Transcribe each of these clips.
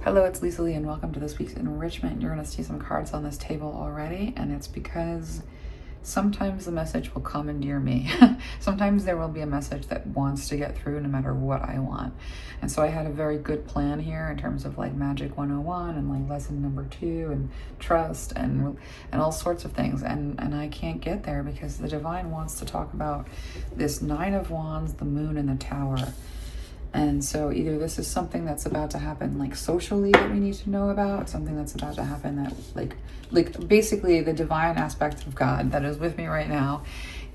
Hello, it's Lisa Lee and welcome to this week's enrichment. You're going to see some cards on this table already, and it's because sometimes the message will commandeer me. Sometimes there will be a message that wants to get through no matter what I want. And so I had a very good plan here in terms of like Magic 101 and like lesson number 2 and trust and all sorts of things. And I can't get there because the divine wants to talk about this Nine of Wands, the moon, and the Tower. And so either this is something that's about to happen like socially that we need to know about, something that's about to happen that like basically the divine aspect of God that is with me right now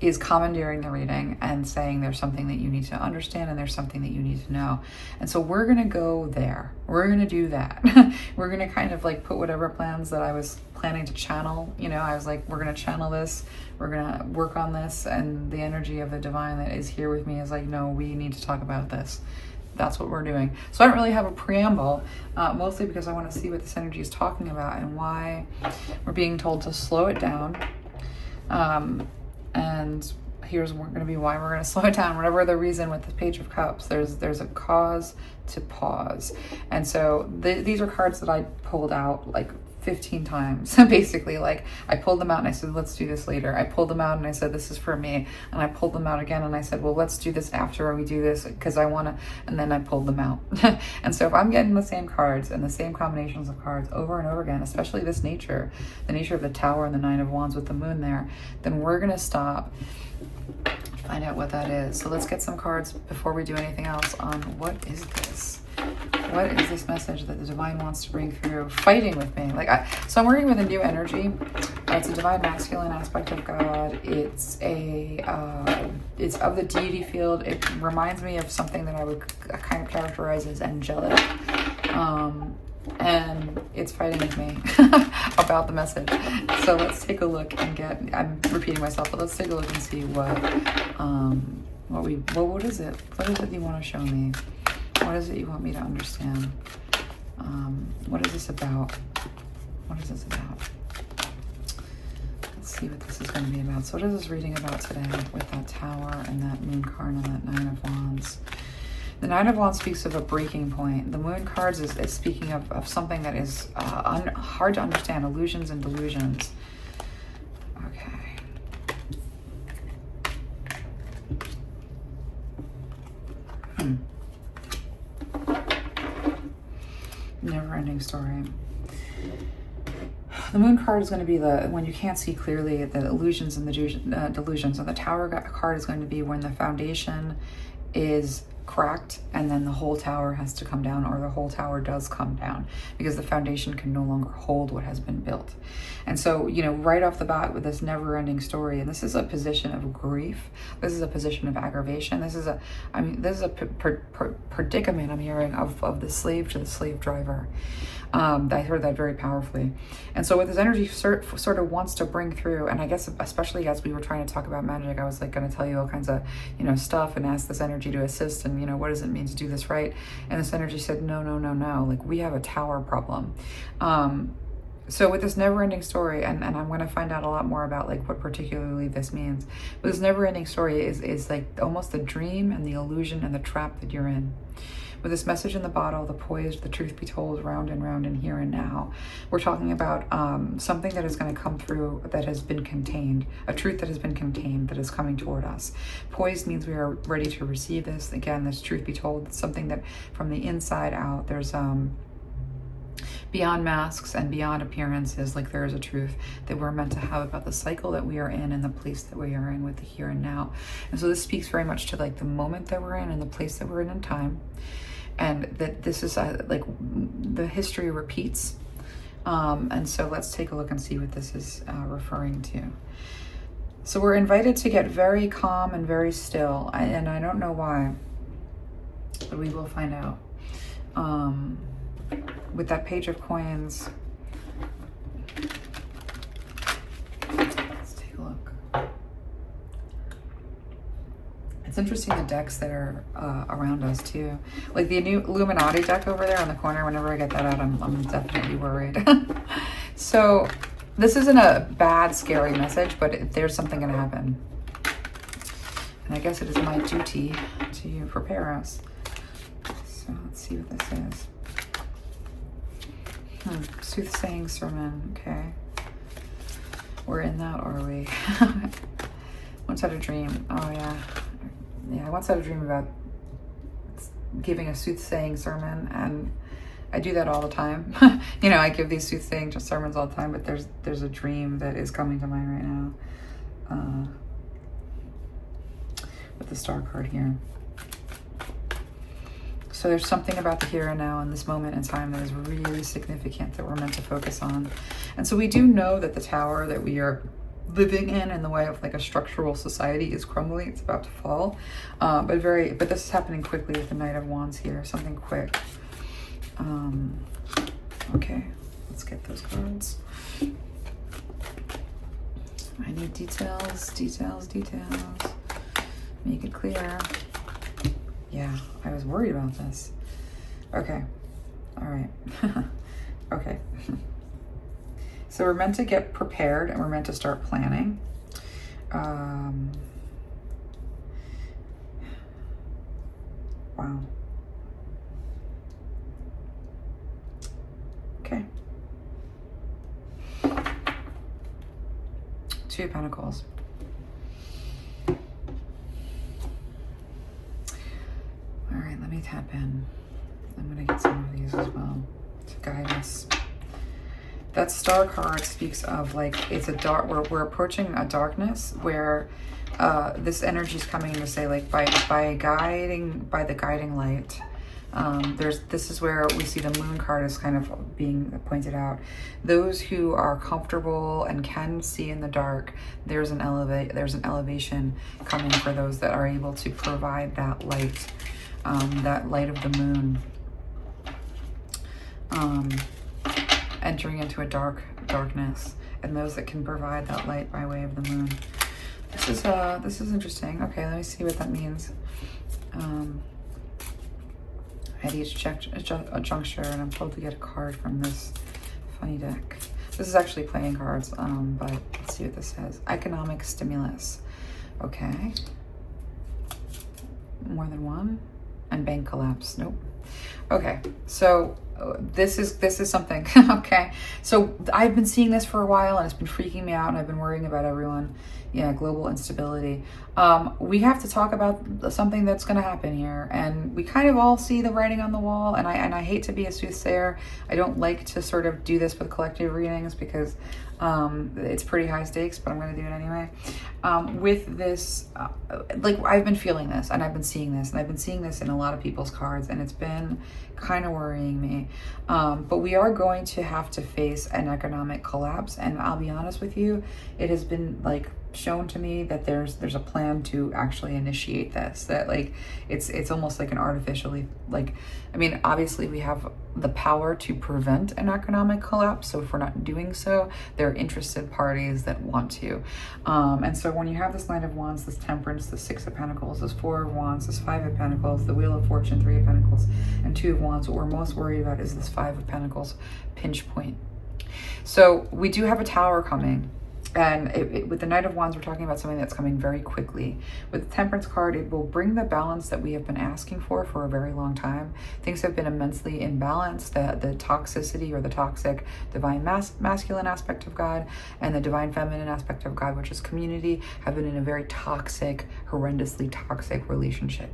is commandeering the reading and saying there's something that you need to understand and there's something that you need to know. And so we're going to go there. We're going to do that. We're going to kind of like put whatever plans that I was planning to channel, you know, I was like, we're going to channel this, we're going to work on this. And the energy of the divine that is here with me is like, no, we need to talk about this. That's what we're doing. So I don't really have a preamble, mostly because I want to see what this energy is talking about and why we're being told to slow it down. And here's going to be why we're going to slow it down. Whatever the reason with the Page of Cups, there's a cause to pause. And so these are cards that I pulled out like 15 times. Basically, like I pulled them out and I said, let's do this later. I pulled them out and I said, this is for me. And I pulled them out again and I said, well, let's do this after we do this because I want to, and then I pulled them out. And so if I'm getting the same cards and the same combinations of cards over and over again, especially this nature, the nature of the Tower and the Nine of Wands with the moon there, then we're going to stop, find out what that is. So let's get some cards before we do anything else on what is this? What is this message that the divine wants to bring through? Fighting with me. So I'm working with a new energy. It's a divine masculine aspect of God. It's of the deity field. It reminds me of something that I would kind of characterize as angelic. And it's fighting with me about the message. So let's take a look and I'm repeating myself, but let's take a look and see what is it? What is it you want to show me? What is it you want me to understand? What is this about? What is this about? Let's see what this is going to be about. So what is this reading about today with that Tower and that Moon card and that Nine of Wands? The Nine of Wands speaks of a breaking point. The Moon cards is speaking of something that is hard to understand, illusions and delusions. Okay. Never-ending story. The Moon card is going to be when you can't see clearly, the illusions and the delusions. And the Tower card is going to be when the foundation is cracked and then the whole tower has to come down, or the whole tower does come down because the foundation can no longer hold what has been built. And so, you know, right off the bat with this never-ending story, and this is a position of grief, this is a position of aggravation, this is a predicament I'm hearing of the slave to the slave driver. I heard that very powerfully. And so what this energy sort of wants to bring through, and I guess especially as we were trying to talk about magic, I was like going to tell you all kinds of, you know, stuff and ask this energy to assist and, you know, what does it mean to do this right? And this energy said, no, like we have a tower problem. So with this never-ending story, and I'm going to find out a lot more about like what particularly this means, but this never-ending story is like almost the dream and the illusion and the trap that you're in. With this message in the bottle, the poised, the truth be told, round and round and here and now, we're talking about something that is going to come through that has been contained, a truth that has been contained that is coming toward us. Poised means we are ready to receive this. Again, this truth be told, it's something that from the inside out, there's beyond masks and beyond appearances, like there is a truth that we're meant to have about the cycle that we are in and the place that we are in with the here and now. And so this speaks very much to like the moment that we're in and the place that we're in time. And that this is like the history repeats. And so let's take a look and see what this is referring to. So we're invited to get very calm and very still. And I don't know why, but we will find out. With that Page of Coins, let's take a look. It's interesting the decks that are around us too. Like the new Illuminati deck over there in the corner, whenever I get that out, I'm definitely worried. So this isn't a bad, scary message, but there's something going to happen. And I guess it is my duty to prepare us. So let's see what this is. Soothsaying sermon. Okay. We're in that, are we? Once had a dream. Oh, yeah. Yeah, I once had a dream about giving a soothsaying sermon, and I do that all the time. You know, I give these soothsaying sermons all the time, but there's a dream that is coming to mind right now with the star card here. So there's something about the here and now in this moment in time that is really significant that we're meant to focus on. And so we do know that the tower that we are living in the way of like a structural society is crumbling. It's about to fall. But this is happening quickly with the Knight of Wands here. Something quick. Okay, let's get those cards. I need details, details, details. Make it clear. Yeah, I was worried about this. Okay, all right. Okay. So we're meant to get prepared and we're meant to start planning. Wow. Okay. Two of Pentacles. All right, let me tap in. I'm gonna get some of these as well to guide us. That star card speaks of like, it's a dark, we're approaching a darkness where this energy is coming to say like by the guiding light. This is where we see the moon card is kind of being pointed out. Those who are comfortable and can see in the dark, there's an elevation coming for those that are able to provide that light of the moon. Entering into a darkness, and those that can provide that light by way of the moon. This is interesting. Okay, let me see what that means. At each juncture, and I'm told to get a card from this funny deck. This is actually playing cards, but let's see what this says. Economic stimulus. Okay. More than one. And bank collapse. Nope. Okay, so this is something. Okay, so I've been seeing this for a while and it's been freaking me out, and I've been worrying about everyone. Yeah, global instability. We have to talk about something that's going to happen here, and we kind of all see the writing on the wall. And I hate to be a soothsayer. I don't like to sort of do this with collective readings because it's pretty high stakes, but I'm going to do it anyway. With this, like I've been feeling this, and I've been seeing this, and I've been seeing this in a lot of people's cards, and it's been kind of worrying me. But we are going to have to face an economic collapse, and I'll be honest with you, it has been like shown to me that there's a plan to actually initiate this, that like it's almost like an artificially, like, I mean, obviously we have the power to prevent an economic collapse, so if we're not doing so, there are interested parties that want to, and so when you have this Knight of Wands, this Temperance, the Six of Pentacles, this Four of Wands, this Five of Pentacles, the Wheel of Fortune, Three of Pentacles, and Two of Wands, what we're most worried about is this Five of Pentacles pinch point. So we do have a Tower coming. And with the Knight of Wands, we're talking about something that's coming very quickly. With the Temperance card, it will bring the balance that we have been asking for a very long time. Things have been immensely imbalanced. The toxicity or the toxic divine masculine aspect of God and the divine feminine aspect of God, which is community, have been in a very toxic, horrendously toxic relationship.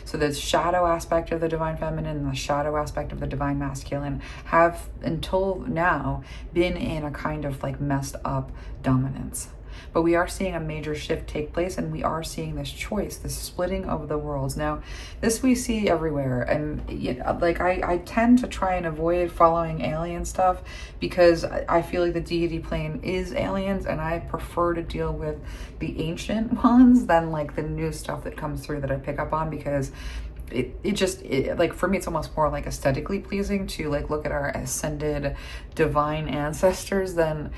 So the shadow aspect of the divine feminine and the shadow aspect of the divine masculine have until now been in a kind of like messed up dominance. But we are seeing a major shift take place, and we are seeing this choice, this splitting of the worlds. Now, this we see everywhere, and like I tend to try and avoid following alien stuff because I feel like the deity plane is aliens, and I prefer to deal with the ancient ones than like the new stuff that comes through that I pick up on, because it just like for me it's almost more like aesthetically pleasing to like look at our ascended divine ancestors than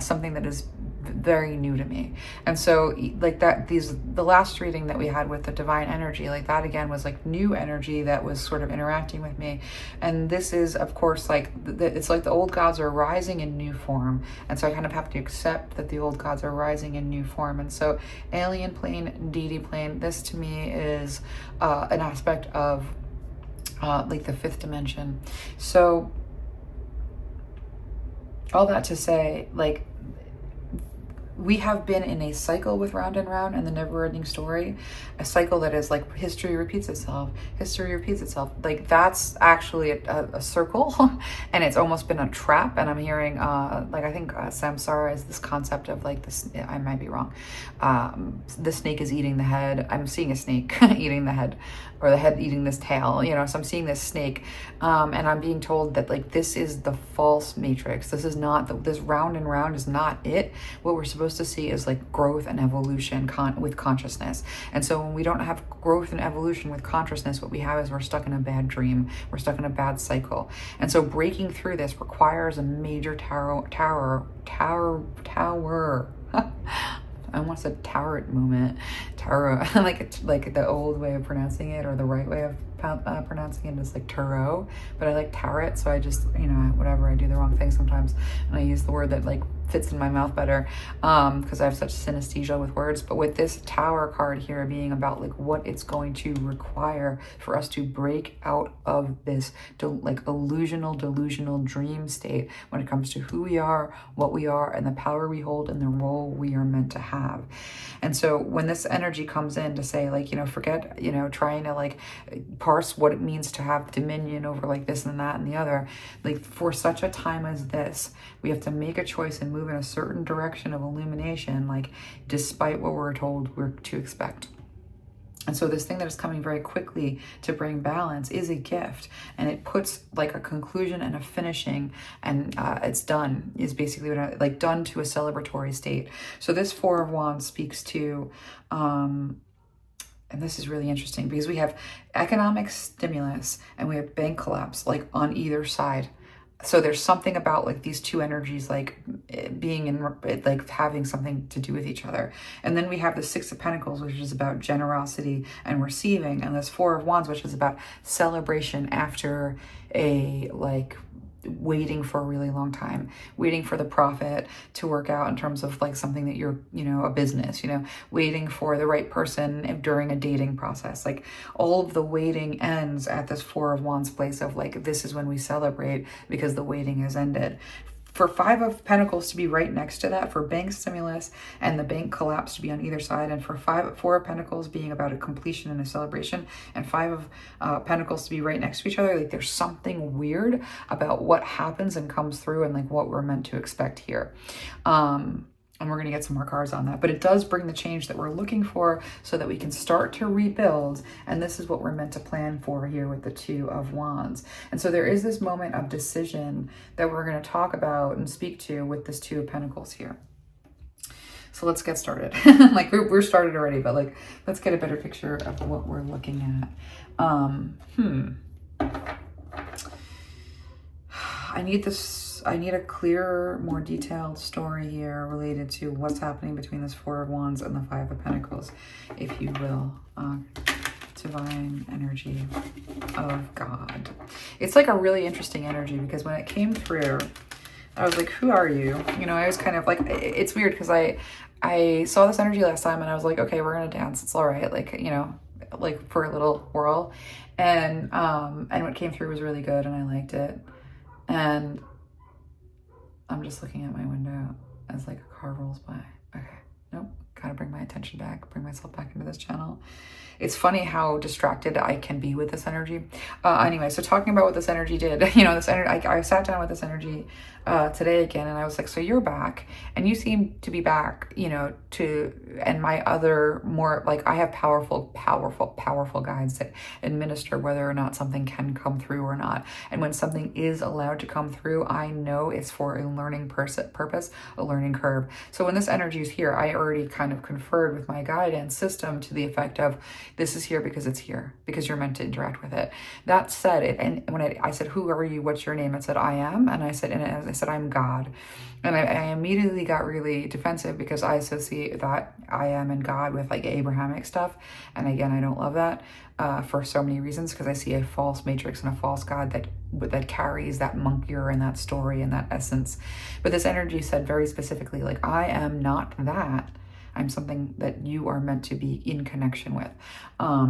something that is very new to me. And so like the last reading that we had with the divine energy, like that again was like new energy that was sort of interacting with me. And this is of course like it's like the old gods are rising in new form, and so I kind of have to accept that the old gods are rising in new form. And so alien plane, deity plane, this to me is an aspect of like the fifth dimension. So all that to say, like, we have been in a cycle with Round and Round and the never-ending story, a cycle that is like history repeats itself, history repeats itself. Like, that's actually a circle, and it's almost been a trap. And I'm hearing, like, I think samsara is this concept of like this. I might be wrong. The snake is eating the head. I'm seeing a snake eating the head, or the head eating this tail. You know, so I'm seeing this snake, and I'm being told that like this is the false matrix. This is not this Round and Round is not it. What we're supposed to see is like growth and evolution with consciousness. And so when we don't have growth and evolution with consciousness, what we have is we're stuck in a bad dream. We're stuck in a bad cycle. And so breaking through this requires a major tower. I almost said tower moment. Tower, like the old way of pronouncing it, or the right way of pronouncing it is like Turo, but I like Tarot, so I just, you know, whatever, I do the wrong thing sometimes, and I use the word that like fits in my mouth better, because I have such synesthesia with words. But with this Tower card here being about like what it's going to require for us to break out of this like delusional dream state when it comes to who we are, what we are, and the power we hold and the role we are meant to have. And so when this energy comes in to say like, you know, forget, you know, trying to like parse what it means to have dominion over like this and that and the other, like for such a time as this, we have to make a choice and move in a certain direction of illumination, like despite what we're told we're to expect. And so this thing that is coming very quickly to bring balance is a gift, and it puts like a conclusion and a finishing, and it's done, is basically what I like, done to a celebratory state. So this Four of Wands speaks to, and this is really interesting because we have economic stimulus and we have bank collapse like on either side. So there's something about like these two energies like being in, like having something to do with each other. And then we have the Six of Pentacles, which is about generosity and receiving, and this Four of Wands, which is about celebration after a like waiting for a really long time, waiting for the profit to work out in terms of like something that you're, you know, a business, you know, waiting for the right person during a dating process. Like all of the waiting ends at this Four of Wands place of like, this is when we celebrate because the waiting has ended. For Five of Pentacles to be right next to that, for bank stimulus and the bank collapse to be on either side, and for Four of Pentacles being about a completion and a celebration, and Five of Pentacles to be right next to each other, like there's something weird about what happens and comes through and like what we're meant to expect here. And we're going to get some more cards on that. But it does bring the change that we're looking for so that we can start to rebuild. And this is what we're meant to plan for here with the Two of Wands. And so there is this moment of decision that we're going to talk about and speak to with this Two of Pentacles here. So let's get started. Like we're started already, but like, let's get a better picture of what we're looking at. I need a clearer, more detailed story here related to what's happening between this Four of Wands and the Five of Pentacles, if you will. Divine energy of God. It's like a really interesting energy because when it came through, I was like, who are you? You know, I was kind of like, it's weird because I saw this energy last time and I was like, okay, we're going to dance. It's all right. Like, you know, like for a little whirl. And what came through was really good and I liked it. And I'm just looking at my window as like a car rolls by. Okay, nope, gotta bring my attention back, bring myself back into this channel. It's funny how distracted I can be with this energy. Anyway, so talking about what this energy did, you know, this energy, I sat down with this energy today again, and I was like, so you're back, and you seem to be back, you know, and my other more, like, I have powerful guides that administer whether or not something can come through or not. And when something is allowed to come through, I know it's for a learning purpose, a learning curve. So when this energy is here, I already kind of conferred with my guidance system to the effect of, this is here because it's here, because you're meant to interact with it. That said, and when I said, who are you? What's your name? It said, I am. And I said, I'm God. And I immediately got really defensive because I associate that I am and God with like Abrahamic stuff. And again, I don't love that for so many reasons, because I see a false matrix and a false God that carries that monkier and that story and that essence. But this energy said very specifically, like, I am not that. I'm something that you are meant to be in connection with,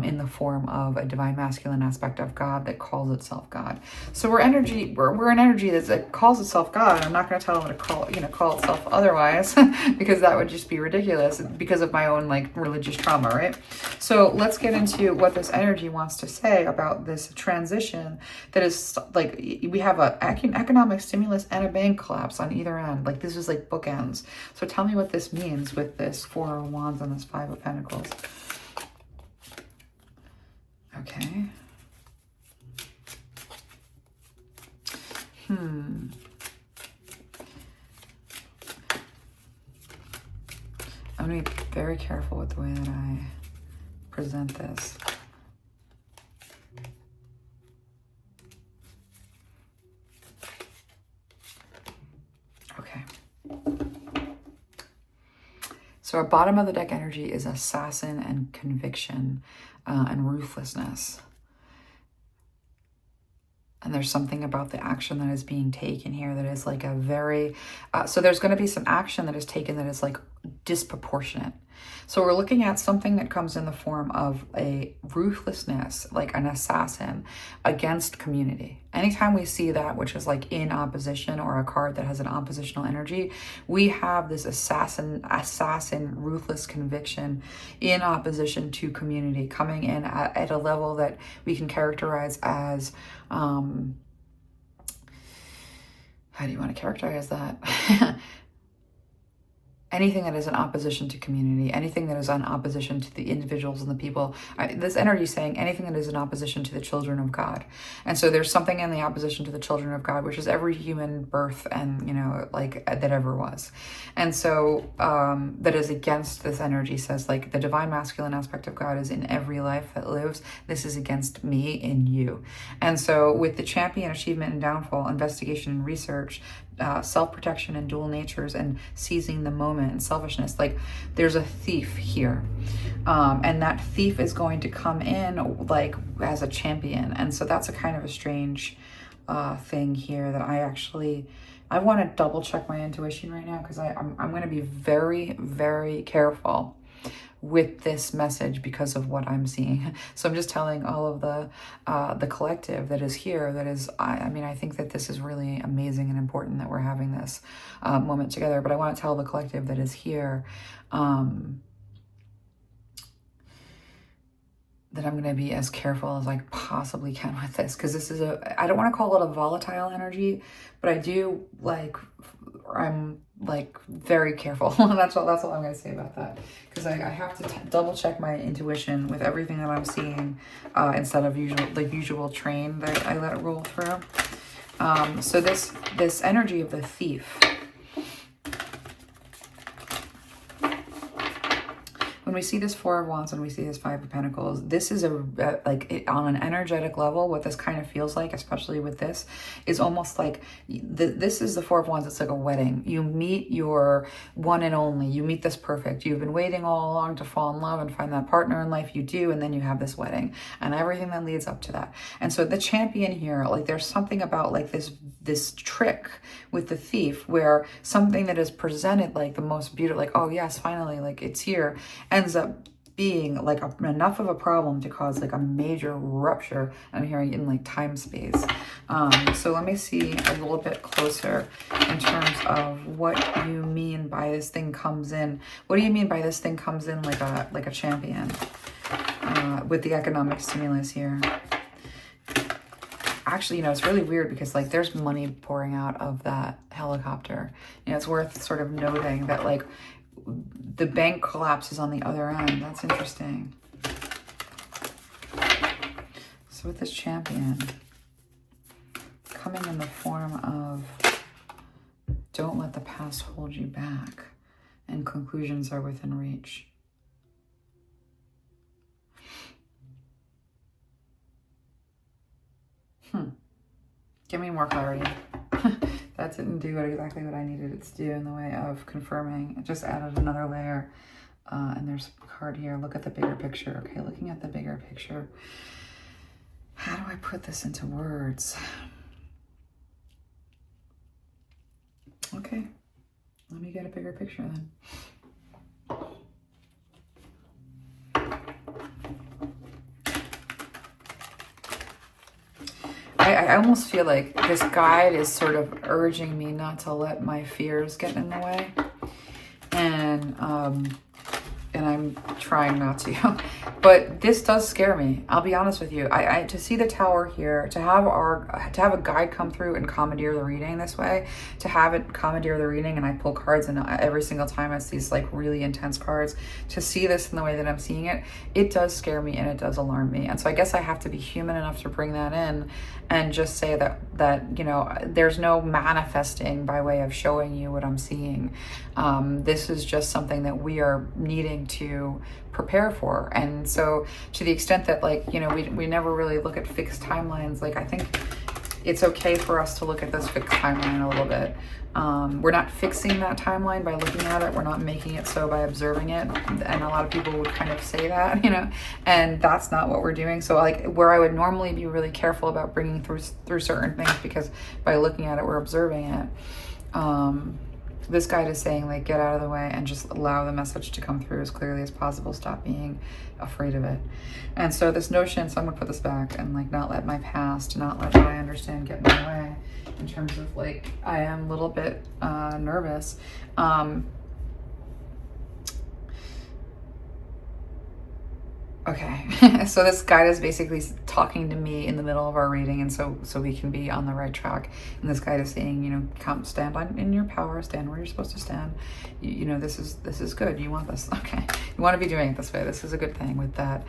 in the form of a divine masculine aspect of God that calls itself God. So we're energy, we're an energy that calls itself God. I'm not going to tell them to call itself otherwise because that would just be ridiculous because of my own like religious trauma, right? So let's get into what this energy wants to say about this transition that is like, we have an economic stimulus and a bank collapse on either end. Like this is like bookends. So tell me what this means with this Four of Wands and this Five of Pentacles. Okay. I'm going to be very careful with the way that I present this. Okay. So our bottom of the deck energy is assassin and conviction and ruthlessness. And there's something about the action that is being taken here that is like a very, so there's going to be some action that is taken that is like disproportionate. So we're looking at something that comes in the form of a ruthlessness, like an assassin against community. Anytime we see that, which is like in opposition, or a card that has an oppositional energy, we have this assassin, ruthless conviction in opposition to community, coming in at a level that we can characterize as, how do you want to characterize that? Anything that is in opposition to community, anything that is in opposition to the individuals and the people. This energy is saying anything that is in opposition to the children of God. And so there's something in the opposition to the children of God, which is every human birth and, you know, like that ever was. And so that is against this energy, says like the divine masculine aspect of God is in every life that lives. This is against me in you. And so with the champion, achievement and downfall, investigation and research, self-protection and dual natures, and seizing the moment and selfishness, like there's a thief here, and that thief is going to come in like as a champion. And so that's a kind of a strange thing here that I want to double check my intuition right now, because I'm going to be very, very careful with this message because of what I'm seeing. So I'm just telling all of the collective that is here, that is, I mean, I think that this is really amazing and important that we're having this moment together, but I want to tell the collective that is here that I'm going to be as careful as I possibly can with this, because this is I don't want to call it a volatile energy, but I do I'm like very careful. that's all I'm going to say about that, because I have to double check my intuition with everything that I'm seeing instead of usual train that I let it roll through. So this energy of the thief, when we see this Four of Wands and we see this Five of Pentacles, this is on an energetic level, what this kind of feels like, especially with this, is almost like this is the Four of Wands. It's like a wedding. You meet your one and only. You meet this perfect. You've been waiting all along to fall in love and find that partner in life. You do, and then you have this wedding and everything that leads up to that. And so the champion here, like there's something about like this trick with the thief, where something that is presented like the most beautiful, like, oh yes, finally, like it's here, ends up being like enough of a problem to cause like a major rupture. I'm hearing in like time space. So let me see a little bit closer in terms of what you mean by this thing comes in. What do you mean by this thing comes in like a champion with the economic stimulus here? Actually, you know, it's really weird because like there's money pouring out of that helicopter. You know, it's worth sort of noting that like the bank collapses on the other end. That's interesting. So with this champion coming in the form of don't let the past hold you back, and conclusions are within reach. Give me more clarity. That didn't do exactly what I needed it to do in the way of confirming. It just added another layer. And there's a card here. Look at the bigger picture. Okay, looking at the bigger picture. How do I put this into words? Okay, let me get a bigger picture then. I almost feel like this guide is sort of urging me not to let my fears get in the way. And I'm trying not to, but this does scare me. I'll be honest with you. I to see the tower here, to have a guide come through and commandeer the reading this way, to have it commandeer the reading, and I pull cards, and every single time it's these like really intense cards. To see this in the way that I'm seeing it, it does scare me and it does alarm me. And so I guess I have to be human enough to bring that in and just say that you know, there's no manifesting by way of showing you what I'm seeing. This is just something that we are needing to prepare for. And so to the extent that, like, you know, we never really look at fixed timelines, like I think it's okay for us to look at this fixed timeline a little bit. We're not fixing that timeline by looking at it. We're not making it so by observing it. And a lot of people would kind of say that, you know, and that's not what we're doing. So like where I would normally be really careful about bringing through certain things, because by looking at it, we're observing it. This guide is saying, like, get out of the way and just allow the message to come through as clearly as possible. Stop being afraid of it. And so this notion, so I'm gonna put this back and like not let my past, not let what I understand get in my way, in terms of like, I am a little bit nervous. Okay, so this guide is basically talking to me in the middle of our reading, and so we can be on the right track. And this guide is saying, you know, come stand in your power, stand where you're supposed to stand. You know, this is good. You want this, okay? You want to be doing it this way. This is a good thing with that,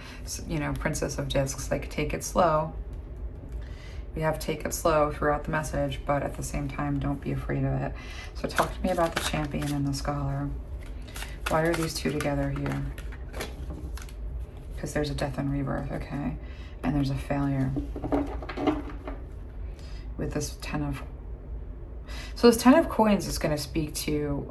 you know, Princess of Discs. Like, take it slow. We have take it slow throughout the message, but at the same time, don't be afraid of it. So talk to me about the Champion and the Scholar. Why are these two together here? Because there's a death and rebirth, okay? And there's a failure with this 10 of... So this 10 of coins is going to speak to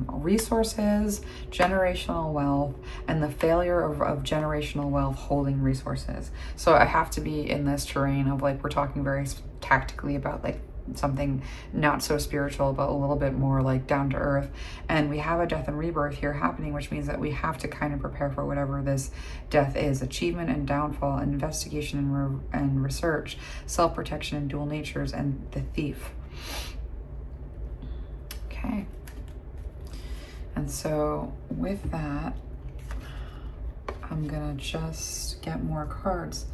resources, generational wealth, and the failure of generational wealth holding resources. So I have to be in this terrain of, like, we're talking very tactically about, like, something not so spiritual, but a little bit more like down to earth. And we have a death and rebirth here happening, which means that we have to kind of prepare for whatever this death is. Achievement and downfall, investigation and research, self-protection and dual natures, and the thief. Okay. And so with that, I'm gonna just get more cards.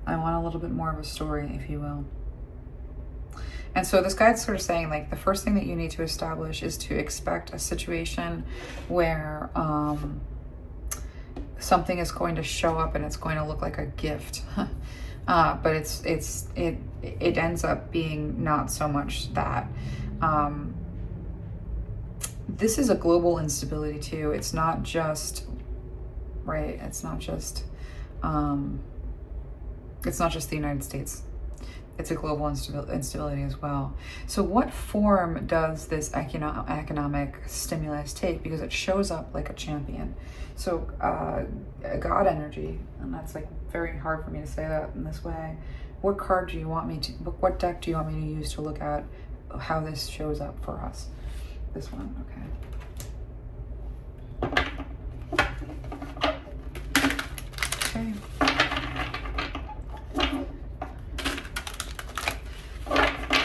I want a little bit more of a story, if you will. And so this guide's sort of saying, like, the first thing that you need to establish is to expect a situation where something is going to show up and it's going to look like a gift. But it ends up being not so much that. This is a global instability too. It's not just, right? It's not just the United States. It's a global instability as well. So what form does this economic stimulus take? Because it shows up like a champion. So God energy, and that's like very hard for me to say that in this way. What card do you want me to, what deck do you want me to use to look at how this shows up for us? This one, okay. Okay.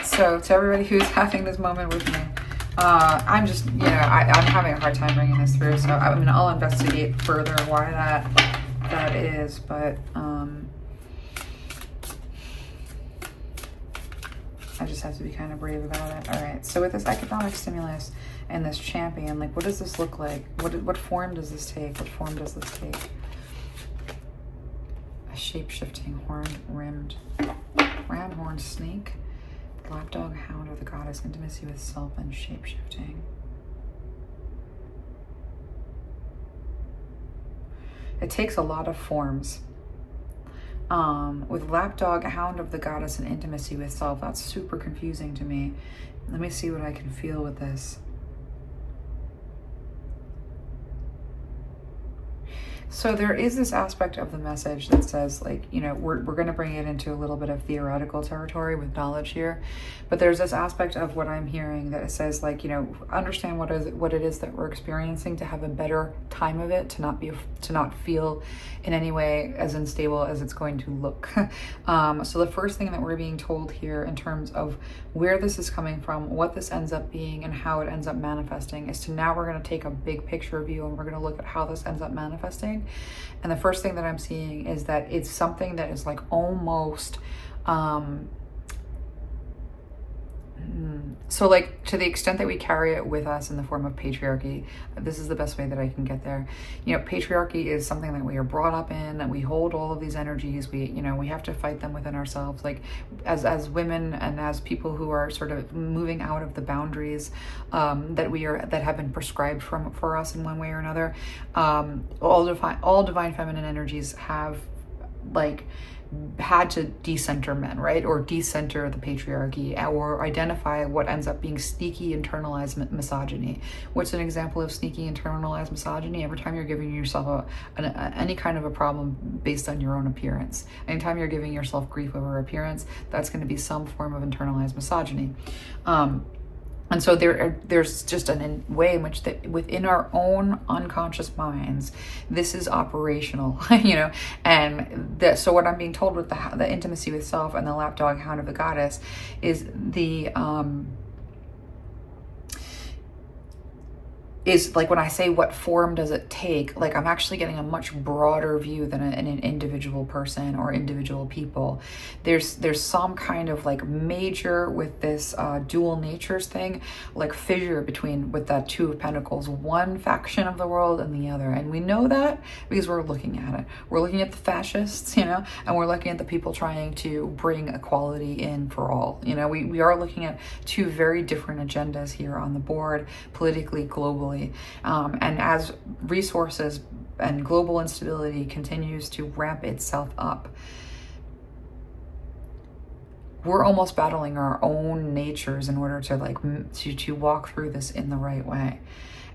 So to everybody who's having this moment with me, I'm just, you know, I'm having a hard time bringing this through. So I mean, I'll investigate further why that is, but I just have to be kind of brave about it. All right. So with this economic stimulus and this champion, like, what does this look like? What form does this take? What form does this take? A shape-shifting horn-rimmed ram-horned snake. Lapdog, hound, or the goddess, intimacy with self and shape-shifting. It takes a lot of forms. With lapdog, hound of the goddess, and intimacy with self, that's super confusing to me. Let me see what I can feel with this. So there is this aspect of the message that says, like, you know, we're going to bring it into a little bit of theoretical territory with knowledge here, but there's this aspect of what I'm hearing that it says, like, you know, understand what it is that we're experiencing, to have a better time of it, to not feel in any way as unstable as it's going to look. So the first thing that we're being told here in terms of where this is coming from, what this ends up being, and how it ends up manifesting is to, now we're going to take a big picture view and we're going to look at how this ends up manifesting. And the first thing that I'm seeing is that it's something that is like almost, so like, to the extent that we carry it with us in the form of patriarchy, this is the best way that I can get there. You know, patriarchy is something that we are brought up in, that we hold all of these energies. We, you know, we have to fight them within ourselves. Like as women and as people who are sort of moving out of the boundaries that have been prescribed for us in one way or another. All divine feminine energies have like had to decenter men, right? Or decenter the patriarchy, or identify what ends up being sneaky internalized misogyny. What's an example of sneaky internalized misogyny? Every time you're giving yourself any kind of a problem based on your own appearance. Anytime you're giving yourself grief over appearance, that's going to be some form of internalized misogyny. And so there's just a way in which that within our own unconscious minds, this is operational, you know, and so what I'm being told with the intimacy with self and the lapdog hound of the goddess is is like, when I say what form does it take, like I'm actually getting a much broader view than an individual person or individual people. There's some kind of like major with this dual natures thing, like fissure between, with that Two of Pentacles, one faction of the world and the other. And we know that because we're looking at it. We're looking at the fascists, you know, and we're looking at the people trying to bring equality in for all. You know, we are looking at two very different agendas here on the board, politically, globally. And as resources and global instability continues to ramp itself up, we're almost battling our own natures in order to like to walk through this in the right way.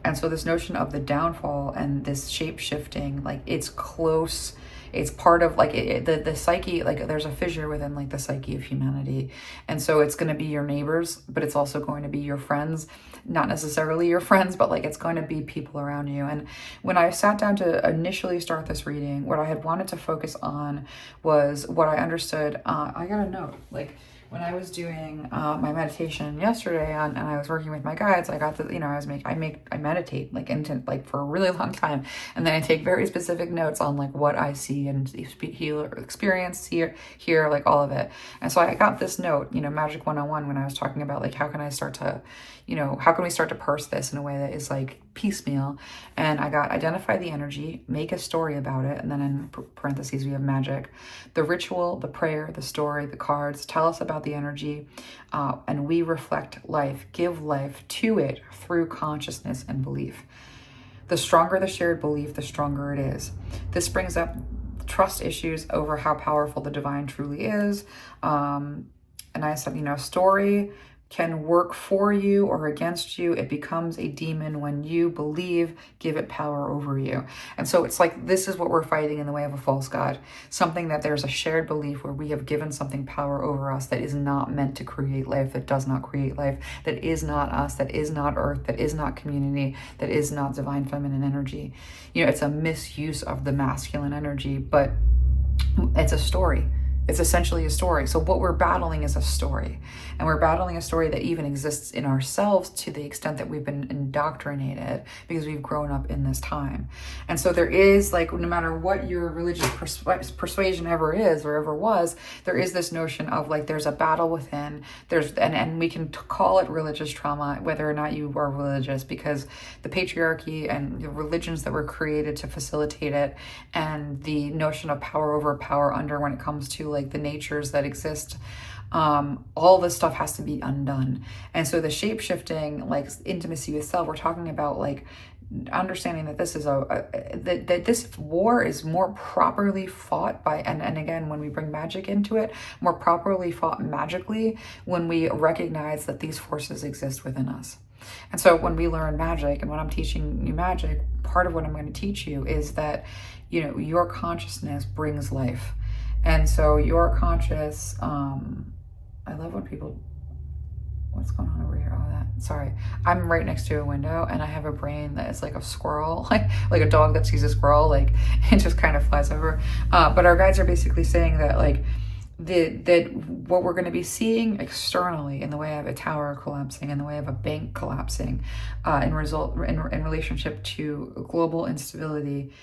And so this notion of the downfall and this shape shifting, like it's close. It's part of like the psyche, like there's a fissure within like the psyche of humanity. And so it's going to be your neighbors, but it's also going to be your friends, not necessarily your friends, but like it's going to be people around you. And when I sat down to initially start this reading, what I had wanted to focus on was what I understood. I got a note, like when I was doing my meditation yesterday and I was working with my guides, I got the, you know, I meditate like for a really long time. And then I take very specific notes on like what I see and heal or experience here, like all of it. And so I got this note, you know, Magic 101, when I was talking about like, how can we start to purse this in a way that is like piecemeal? And I got identify the energy, make a story about it. And then in parentheses, we have magic, the ritual, the prayer, the story, the cards, tell us about the energy. And we reflect life, give life to it through consciousness and belief. The stronger the shared belief, the stronger it is. This brings up trust issues over how powerful the divine truly is. And I said, you know, story can work for you or against you. It becomes a demon when you believe, give it power over you. And so it's like, this is what we're fighting in the way of a false god. Something that there's a shared belief where we have given something power over us that is not meant to create life, that does not create life, that is not us, that is not earth, that is not community, that is not divine feminine energy. You know, it's a misuse of the masculine energy, but it's a story. It's essentially a story. So what we're battling is a story. And we're battling a story that even exists in ourselves to the extent that we've been indoctrinated because we've grown up in this time. And so there is, like, no matter what your religious persuasion ever is or ever was, there is this notion of like, there's a battle within, and we can call it religious trauma, whether or not you are religious, because the patriarchy and the religions that were created to facilitate it, and the notion of power over power under when it comes to like the natures that exist, all this stuff has to be undone. And so the shape shifting, like intimacy with self, we're talking about like understanding that this is that this war is more properly fought by, and again, when we bring magic into it, more properly fought magically when we recognize that these forces exist within us. And so when we learn magic, and when I'm teaching you magic, part of what I'm going to teach you is that, you know, your consciousness brings life. And so your I love when people, what's going on over here? Oh, that, sorry. I'm right next to a window and I have a brain that is like a squirrel, like a dog that sees a squirrel, like it just kind of flies over. But our guides are basically saying that like, that what we're going to be seeing externally in the way of a tower collapsing, in the way of a bank collapsing, in relationship to global instability,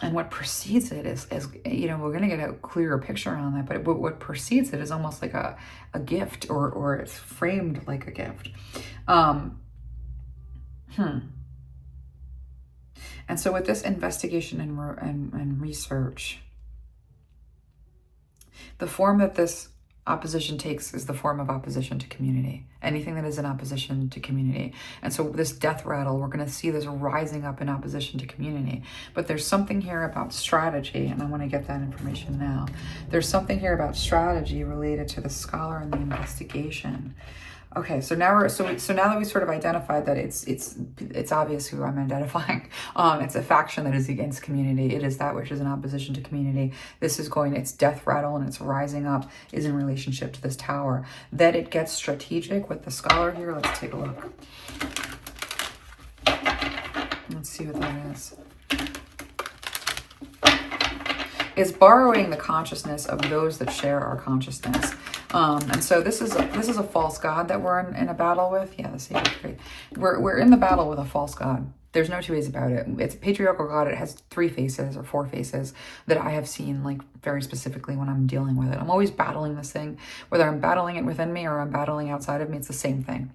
and what precedes it is, you know, we're going to get a clearer picture on that, but what precedes it is almost like a gift, or it's framed like a gift. And so with this investigation and research, the form that this opposition takes is the form of opposition to community. Anything that is in opposition to community. And so this death rattle, we're going to see this rising up in opposition to community. But there's something here about strategy, and I want to get that information now. There's something here about strategy related to the scholar and the investigation. Okay, so now now that we sort of identified that it's obvious who I'm identifying. It's a faction that is against community. It is that which is in opposition to community. Its death rattle and its rising up is in relationship to this tower. That it gets strategic with the scholar here. Let's take a look. Let's see what that is. Is borrowing the consciousness of those that share our consciousness. And so this is a false god that we're in a battle with. Yeah, the sacred tree. We're in the battle with a false god. There's no two ways about it. It's a patriarchal god. It has 3 faces or 4 faces that I have seen like very specifically when I'm dealing with it. I'm always battling this thing, whether I'm battling it within me or I'm battling outside of me. It's the same thing.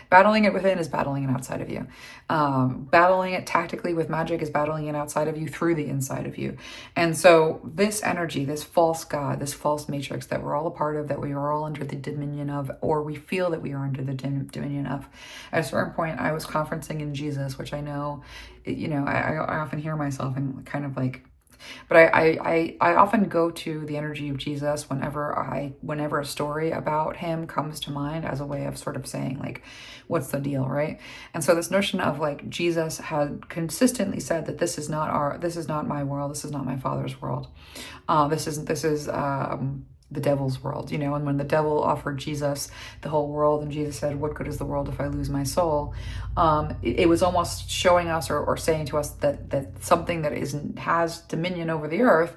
Battling it within is battling it outside of you. Battling it tactically with magic is battling it outside of you through the inside of you. And so this energy, this false god, this false matrix that we're all a part of, that we are all under the dominion of, or we feel that we are under the dominion of. At a certain point, I was conferencing in Jesus, which I know, you know, I often hear myself and kind of like, but I often go to the energy of Jesus whenever a story about him comes to mind as a way of sort of saying like, what's the deal, right? And so this notion of like, Jesus had consistently said that this is not my world, this is not my Father's world. This is the devil's world, you know. And when the devil offered Jesus the whole world and Jesus said, what good is the world if I lose my soul? It was almost showing us or saying to us that something that has dominion over the earth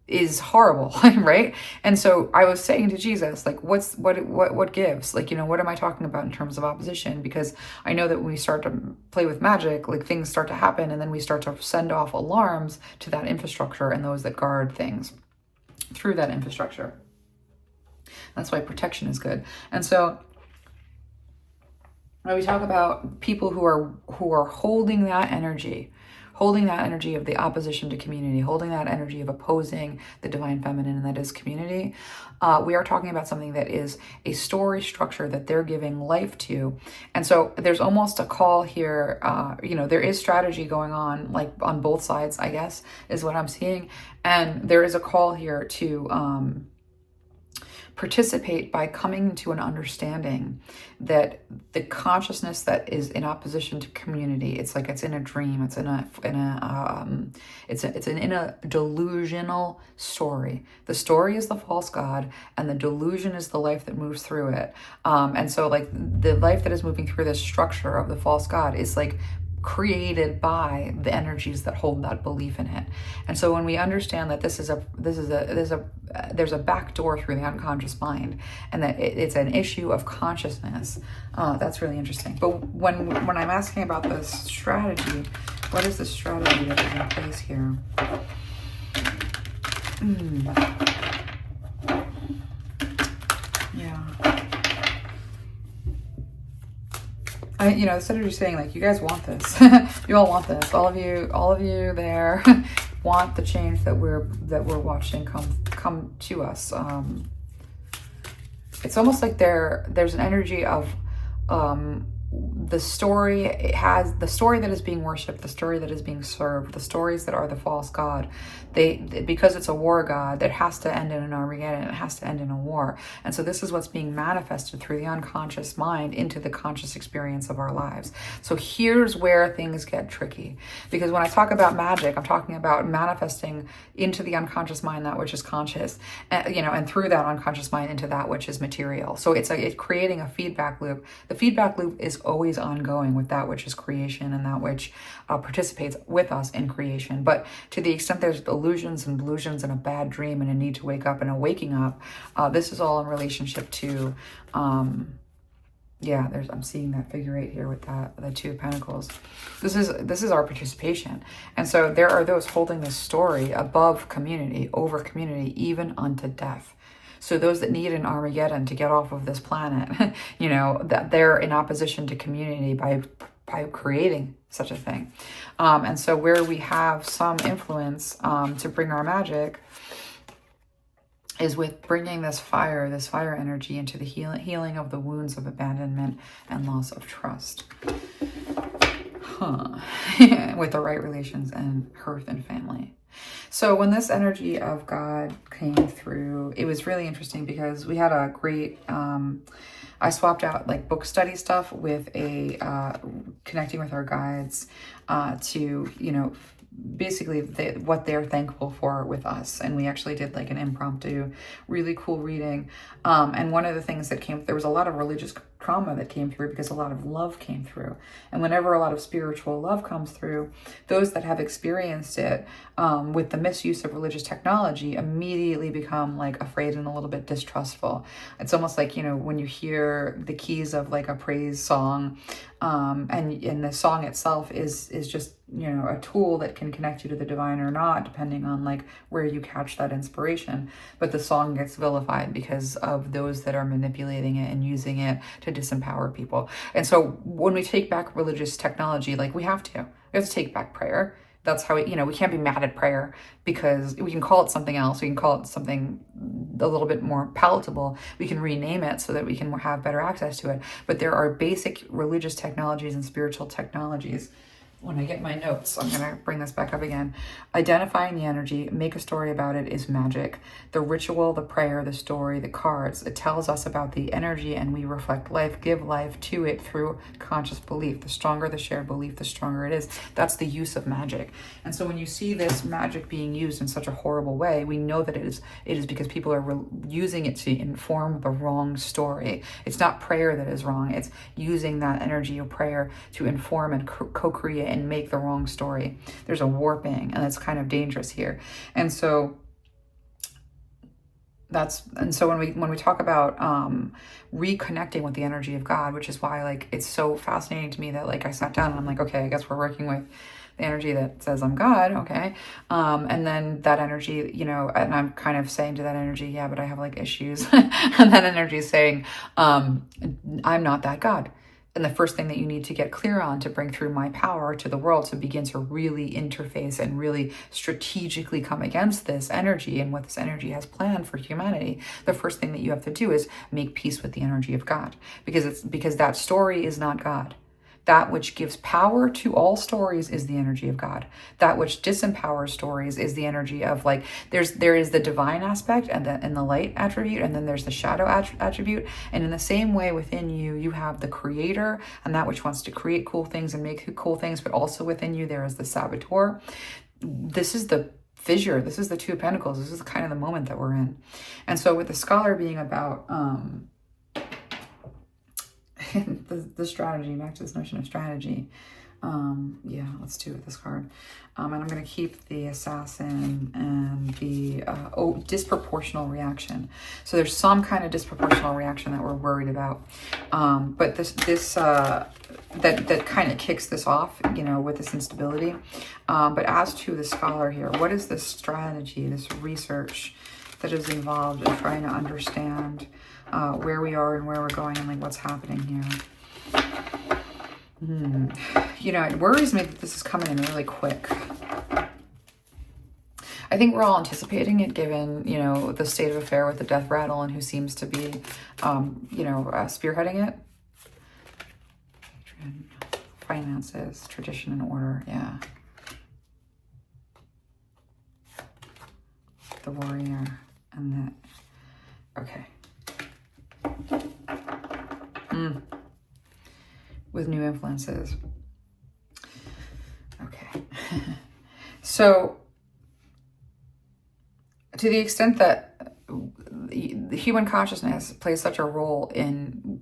is horrible, right? And so I was saying to Jesus, like, what gives? Like, you know, what am I talking about in terms of opposition? Because I know that when we start to play with magic, like things start to happen and then we start to send off alarms to that infrastructure and those that guard things through that infrastructure. That's why protection is good. And so when we talk about people who are holding that energy of the opposition to community, holding that energy of opposing the divine feminine, and that is community, we are talking about something that is a story structure that they're giving life to. And so there's almost a call here, you know, there is strategy going on, like on both sides, I guess, is what I'm seeing. And there is a call here to participate by coming to an understanding that the consciousness that is in opposition to community, it's like it's in a dream, it's in a delusional story. The story is the false god, and the delusion is the life that moves through it. And so like the life that is moving through this structure of the false god is like created by the energies that hold that belief in it. And so when we understand that there's a back door through the unconscious mind, and that it's an issue of consciousness, that's really interesting. But when I'm asking about this strategy, what is the strategy that is in place here? Yeah. Instead of just saying like, you guys want this, you all want this, all of you there want the change that we're watching come to us. It's almost like there's an energy of the story, it has the story that is being worshipped, the story that is being served, the stories that are the false god. Because it's a war god, that has to end in an Armageddon, it has to end in a war. And so this is what's being manifested through the unconscious mind into the conscious experience of our lives. So here's where things get tricky, because when I talk about magic, I'm talking about manifesting into the unconscious mind that which is conscious, and through that unconscious mind into that which is material. So it's creating a feedback loop. The feedback loop is always ongoing with that which is creation and that which participates with us in creation. But to the extent there's illusions and delusions and a bad dream and a need to wake up and a waking up, this is all in relationship to, I'm seeing that figure 8 here with the 2 of Pentacles. This is our participation. And so there are those holding this story above community, over community, even unto death. So those that need an Armageddon to get off of this planet, that they're in opposition to community by creating such a thing. And so where we have some influence to bring our magic is with bringing this fire energy into the healing of the wounds of abandonment and loss of trust. With the right relations and hearth and family. So when this energy of God came through, it was really interesting because we had a great, I swapped out like book study stuff with connecting with our guides to, basically what they're thankful for with us. And we actually did like an impromptu, really cool reading. And one of the things that there was a lot of religious trauma that came through because a lot of love came through. And whenever a lot of spiritual love comes through, those that have experienced it with the misuse of religious technology immediately become like afraid and a little bit distrustful. It's almost like, when you hear the keys of like a praise song, and the song itself is just, a tool that can connect you to the divine or not, depending on like where you catch that inspiration. But the song gets vilified because of those that are manipulating it and using it to disempower people. And so when we take back religious technology, like we have to take back prayer. That's how we can't be mad at prayer because we can call it something else. We can call it something a little bit more palatable. We can rename it so that we can have better access to it. But there are basic religious technologies and spiritual technologies. When I get my notes, I'm going to bring this back up again. Identifying the energy, make a story about it is magic. The ritual, the prayer, the story, the cards, it tells us about the energy and we reflect life, give life to it through conscious belief. The stronger the shared belief, the stronger it is. That's the use of magic. And so when you see this magic being used in such a horrible way, we know that it is because people are using it to inform the wrong story. It's not prayer that is wrong. It's using that energy of prayer to inform and co-create and make the wrong story. There's a warping, and it's kind of dangerous here. And so when we talk about reconnecting with the energy of God, which is why like it's so fascinating to me that like I sat down and I'm like, okay, I guess we're working with the energy that says I'm God, okay? And then that energy, and I'm kind of saying to that energy, yeah, but I have like issues. And that energy is saying, I'm not that God. And the first thing that you need to get clear on to bring through my power to the world to begin to really interface and really strategically come against this energy and what this energy has planned for humanity, the first thing that you have to do is make peace with the energy of God, because that story is not God. That which gives power to all stories is the energy of God. That which disempowers stories is the energy of like, there is the divine aspect and the light attribute, and then there's the shadow attribute. And in the same way within you, you have the creator and that which wants to create cool things and make cool things, but also within you, there is the saboteur. This is the fissure. This is the 2 of Pentacles. This is kind of the moment that we're in. And so with the scholar being about, the strategy, back to this notion of strategy. Let's do it, this card. And I'm going to keep the assassin and the disproportional reaction. So there's some kind of disproportional reaction that we're worried about. But that kind of kicks this off, with this instability. But as to the scholar here, what is this strategy, this research that is involved in trying to understand where we are and where we're going and like what's happening here? It worries me that this is coming in really quick. I think we're all anticipating it given, the state of affair with the death rattle and who seems to be, spearheading it. And finances, tradition and order, yeah. The warrior and the, okay. With new influences. Okay. So, to the extent that the human consciousness plays such a role in,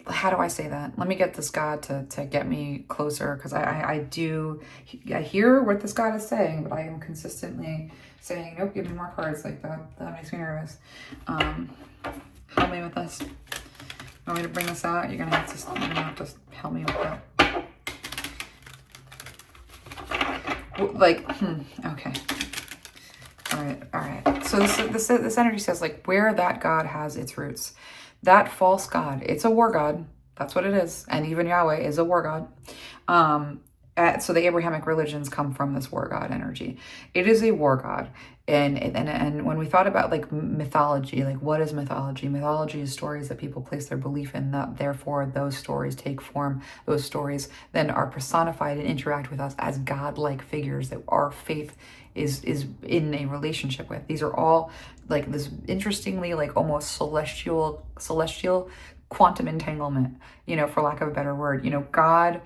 how do I say that? Let me get this God to get me closer, because I hear what this God is saying, but I am consistently saying, nope, give me more cards. Like that makes me nervous. Help me with this. Want me to bring this out? You're gonna have to help me with that. Like, okay. All right. So this energy says, like, where that God has its roots. That false God, it's a war God. That's what it is. And even Yahweh is a war God. So the Abrahamic religions come from this war God energy. It is a war God. And when we thought about like mythology, like what is mythology? Mythology is stories that people place their belief in, that therefore those stories take form. Those stories then are personified and interact with us as God-like figures that our faith is in a relationship with. These are all like this interestingly like almost celestial quantum entanglement, for lack of a better word. God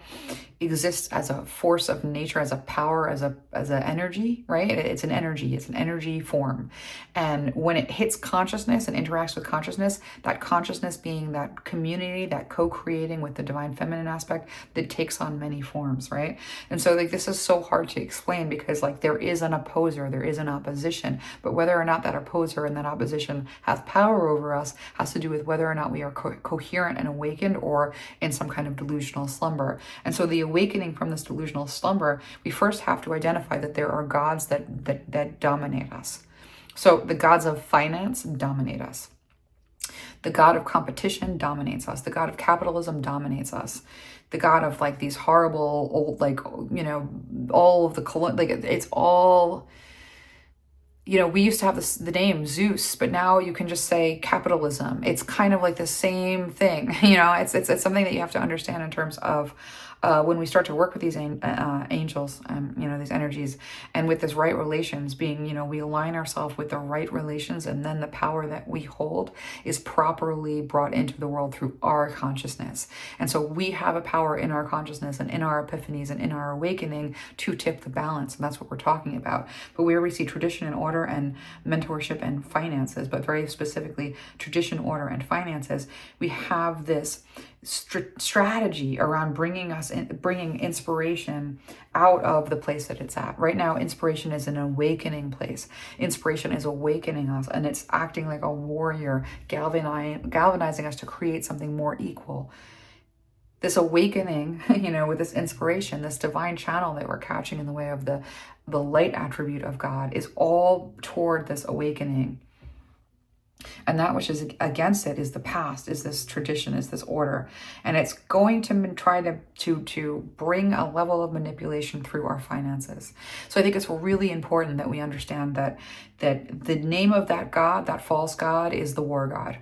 exists as a force of nature, as a power, as a energy, right? It's an energy form. And when it hits consciousness and interacts with consciousness, that consciousness being that community, that co-creating with the divine feminine aspect, that takes on many forms, right? And so like this is so hard to explain, because like there is an opposer, there is an opposition, but whether or not that opposer and that opposition has power over us has to do with whether or not we are coherent and awakened, or in some kind of delusional slumber. And so the awakening from this delusional slumber, we first have to identify that there are gods that dominate us. So the gods of finance dominate us. The god of competition dominates us. The god of capitalism dominates us. The god of like these horrible old, like, all of the, like it's all, we used to have the name Zeus, but now you can just say capitalism. It's kind of like the same thing. It's something that you have to understand in terms of when we start to work with these angels, these energies, and with this right relations being, we align ourselves with the right relations, and then the power that we hold is properly brought into the world through our consciousness. And so we have a power in our consciousness and in our epiphanies and in our awakening to tip the balance. And that's what we're talking about. But where we see tradition and order and mentorship and finances, but very specifically tradition, order, and finances, we have this strategy around bringing inspiration out of the place that it's at. Right now, inspiration is an awakening place. Inspiration is awakening us, and it's acting like a warrior, galvanizing us to create something more equal. This awakening, with this inspiration, this divine channel that we're catching in the way of the light attribute of God, is all toward this awakening. And that which is against it is the past, is this tradition, is this order. And it's going to try to bring a level of manipulation through our finances. So I think it's really important that we understand that the name of that God, that false God, is the war God.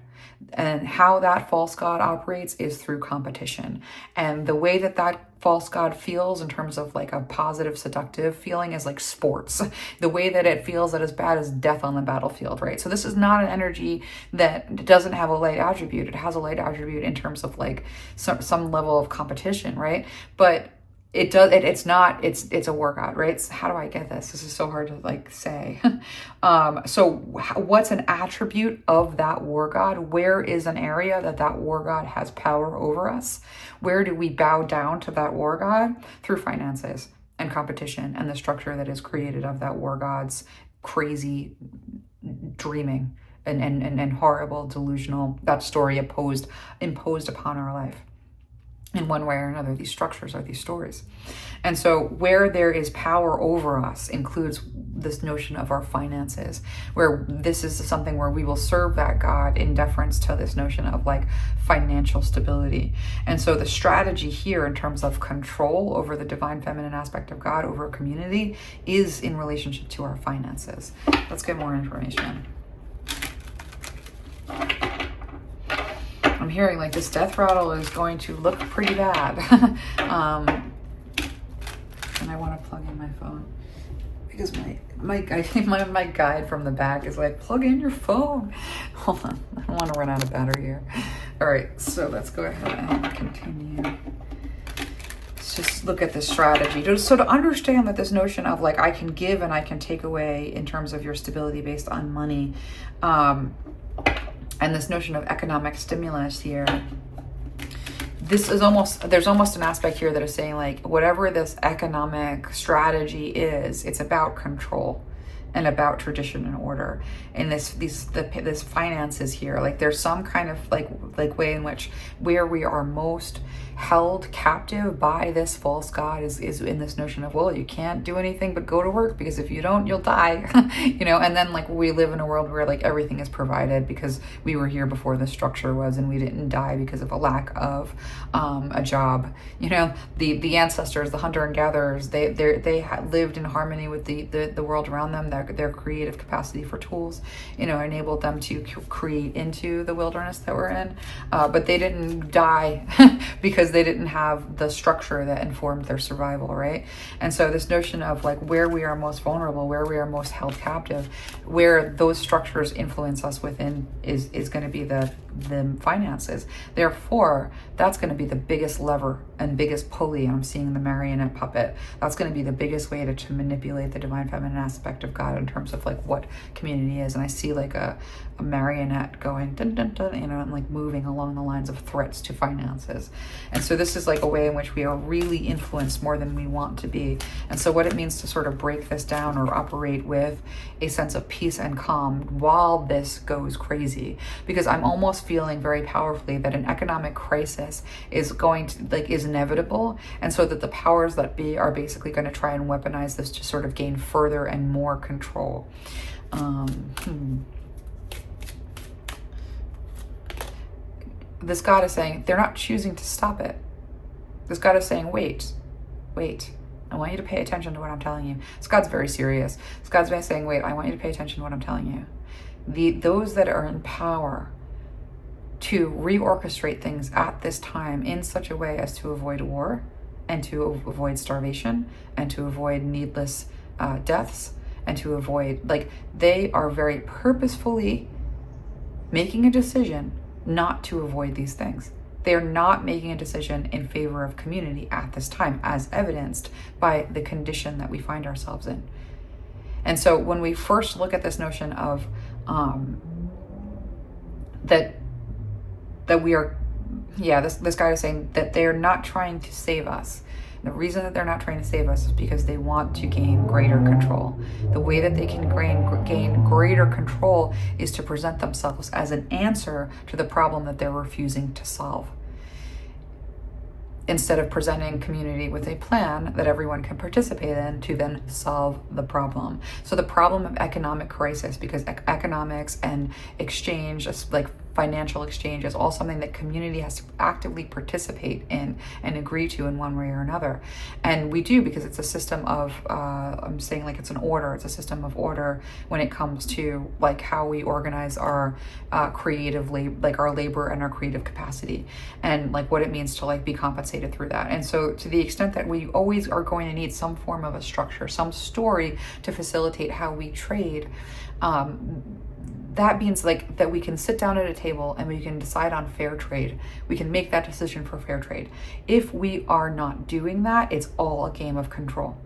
And how that false god operates is through competition. And the way that false god feels in terms of like a positive, seductive feeling is like sports. The way that it feels that is bad is death on the battlefield, right? So this is not an energy that doesn't have a light attribute. It has a light attribute in terms of like some level of competition, right? But it's a war god, right? So how do I get this? This is so hard to like say. So what's an attribute of that war god? Where is an area that war god has power over us? Where do we bow down to that war god? Through finances and competition and the structure that is created of that war god's crazy dreaming and horrible delusional, that story imposed upon our life. In one way or another, these structures are these stories. And so where there is power over us includes this notion of our finances, where this is something where we will serve that God in deference to this notion of like financial stability. And so the strategy here in terms of control over the divine feminine aspect of God, over a community, is in relationship to our finances. Let's get more information. I'm hearing like this death rattle is going to look pretty bad. And I want to plug in my phone because my guide from the back is like, plug in your phone. Hold on, I don't want to run out of battery here. All right, so let's go ahead and continue. Let's just look at this strategy. So to understand that this notion of like I can give and I can take away in terms of your stability based on money, and this notion of economic stimulus here, there's almost an aspect here that is saying like whatever this economic strategy is, it's about control and about tradition and order. And this finances here, like there's some kind of like way in which where we are most held captive by this false god is in this notion of, well, you can't do anything but go to work because if you don't, you'll die. And then like we live in a world where like everything is provided because we were here before the structure was, and we didn't die because of a lack of a job. The ancestors, the hunter and gatherers, they had lived in harmony with the world around them. Their creative capacity for tools, enabled them to create into the wilderness that we're in. But they didn't die because they didn't have the structure that informed their survival, right? And so this notion of like where we are most vulnerable, where we are most held captive, where those structures influence us within is going to be the finances. Therefore, that's going to be the biggest lever and biggest pulley. I'm seeing the marionette puppet. That's going to be the biggest way to manipulate the divine feminine aspect of God in terms of like what community is. And I see like a marionette going dun, dun, dun, and like moving along the lines of threats to finances. And so this is like a way in which we are really influenced more than we want to be. And so what it means to sort of break this down or operate with a sense of peace and calm while this goes crazy, because I'm almost feeling very powerfully that an economic crisis is inevitable, and so that the powers that be are basically going to try and weaponize this to sort of gain further and more control. This God is saying they're not choosing to stop it. This God is saying, wait, I want you to pay attention to what I'm telling you. This God's very serious. This God's saying, wait, I want you to pay attention to what I'm telling you. Those that are in power to reorchestrate things at this time in such a way as to avoid war and to avoid starvation and to avoid needless deaths and to avoid, they are very purposefully making a decision not to avoid these things. They are not making a decision in favor of community at this time, as evidenced by the condition that we find ourselves in. And so when we first look at this notion of that we are, this guy is saying that they're not trying to save us. The reason that they're not trying to save us is because they want to gain greater control. The way that they can gain greater control is to present themselves as an answer to the problem that they're refusing to solve, instead of presenting community with a plan that everyone can participate in to then solve the problem. So the problem of economic crisis, because economics and exchange, like financial exchange, is all something that community has to actively participate in and agree to in one way or another. And we do, because it's a system of, I'm saying like it's an order, it's a system of order when it comes to like how we organize our creative labor, like our labor and our creative capacity, and like what it means to like be compensated through that. And so to the extent that we always are going to need some form of a structure, some story to facilitate how we trade, that means like that we can sit down at a table and we can decide on fair trade. We can make that decision for fair trade. If we are not doing that, it's all a game of control.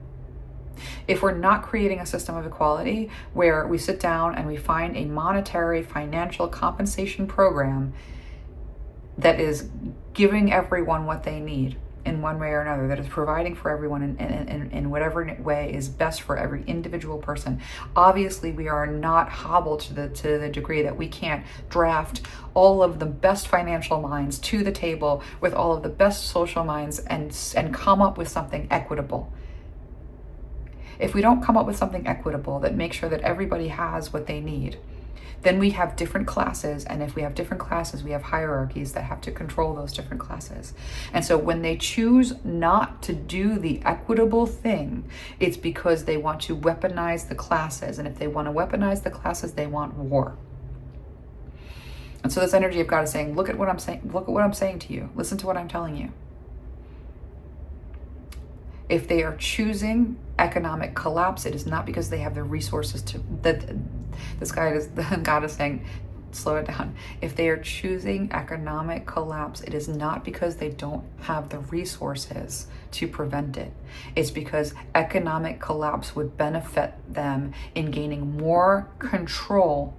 If we're not creating a system of equality where we sit down and we find a monetary financial compensation program that is giving everyone what they need in one way or another, that is providing for everyone in whatever way is best for every individual person. Obviously, we are not hobbled to the degree that we can't draft all of the best financial minds to the table with all of the best social minds and come up with something equitable. If we don't come up with something equitable that makes sure that everybody has what they need, then we have different classes, and if we have different classes, we have hierarchies that have to control those different classes. And so when they choose not to do the equitable thing, it's because they want to weaponize the classes, and if they want to weaponize the classes, they want war. And so this energy of God is saying, look at what I'm saying. Look at what I'm saying to you. Listen to what I'm telling you. If they are choosing economic collapse, it is not because they have the resources to, that this guy is, God is saying, slow it down. If they are choosing economic collapse, it is not because they don't have the resources to prevent it. It's because economic collapse would benefit them in gaining more control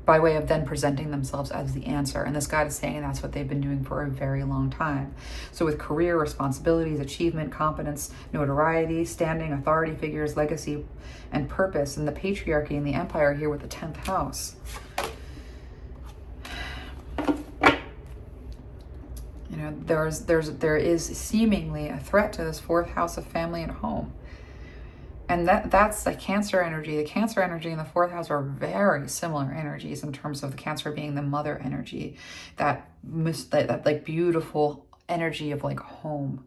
by way of then presenting themselves as the answer. And this God is saying that's what they've been doing for a very long time. So with career, responsibilities, achievement, competence, notoriety, standing, authority figures, legacy, and purpose, and the patriarchy and the empire here with the 10th house. You know, there is seemingly a threat to this 4th house of family and home. And that's the Cancer energy. The Cancer energy and the 4th house are very similar energies in terms of the Cancer being the mother energy, that like beautiful energy of like home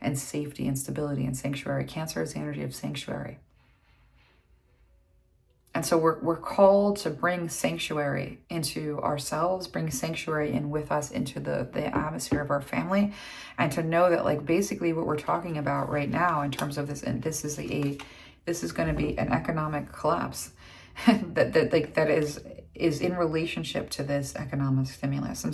and safety and stability and sanctuary. Cancer is the energy of sanctuary. And so we're called to bring sanctuary into ourselves, bring sanctuary in with us into the atmosphere of our family, and to know that like basically what we're talking about right now in terms of this, and this is going to be an economic collapse that is in relationship to this economic stimulus.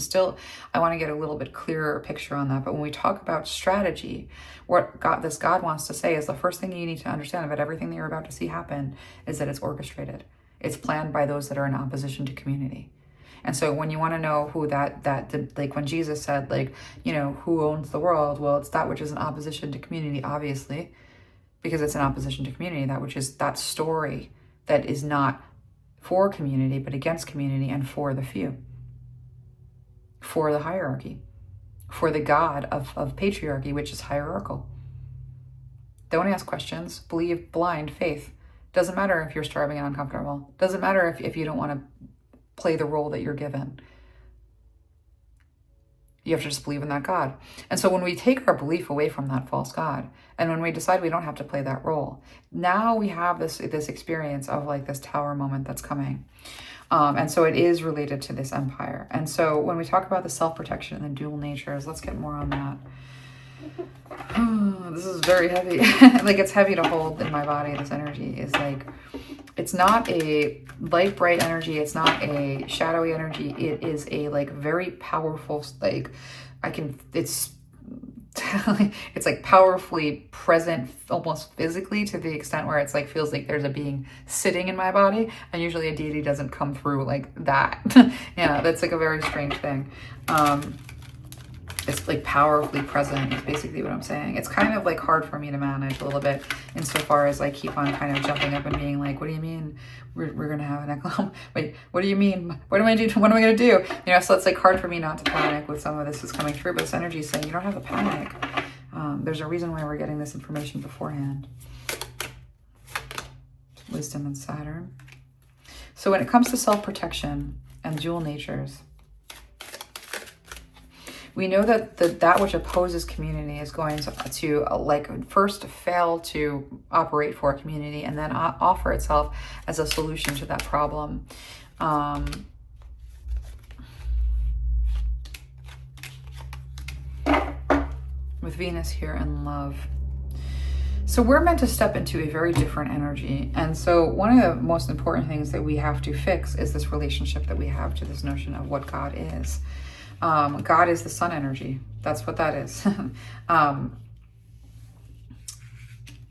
I want to get a little bit clearer picture on that. But when we talk about strategy, what God wants to say is the first thing you need to understand about everything that you're about to see happen is that it's orchestrated. It's planned by those that are in opposition to community. And so when you want to know who that like when Jesus said, like, you know, who owns the world? Well, it's that which is in opposition to community, obviously, because it's in opposition to community, that which is that story that is not for community, but against community and for the few, for the hierarchy, for the God of patriarchy, which is hierarchical. Don't ask questions, believe blind faith. Doesn't matter if you're starving and uncomfortable. Doesn't matter if you don't want to play the role that you're given. You have to just believe in that God. And so when we take our belief away from that false God, and when we decide we don't have to play that role, now we have this experience of like this tower moment that's coming. And so it is related to this empire. And so when we talk about the self-protection and the dual natures, let's get more on that. This is very heavy. Like it's heavy to hold in my body. This energy is like, it's not a light, bright energy. It's not a shadowy energy. It is a like very powerful, like it's like powerfully present almost physically to the extent where it's like feels like there's a being sitting in my body, and usually a deity doesn't come through like that. Yeah, that's like a very strange thing. It's like powerfully present is basically what I'm saying. It's kind of like hard for me to manage a little bit insofar as I keep on kind of jumping up and being like, what do you mean we're going to have an eclipse? Wait, what do you mean? What am I going to do? You know, so it's like hard for me not to panic with some of this is coming through, but this energy is saying you don't have to panic. There's a reason why we're getting this information beforehand. Wisdom and Saturn. So when it comes to self-protection and dual natures, we know that that which opposes community is going to like first fail to operate for a community and then offer itself as a solution to that problem. With Venus here and love. So we're meant to step into a very different energy. And so one of the most important things that we have to fix is this relationship that we have to this notion of what God is. God is the sun energy. That's what that is.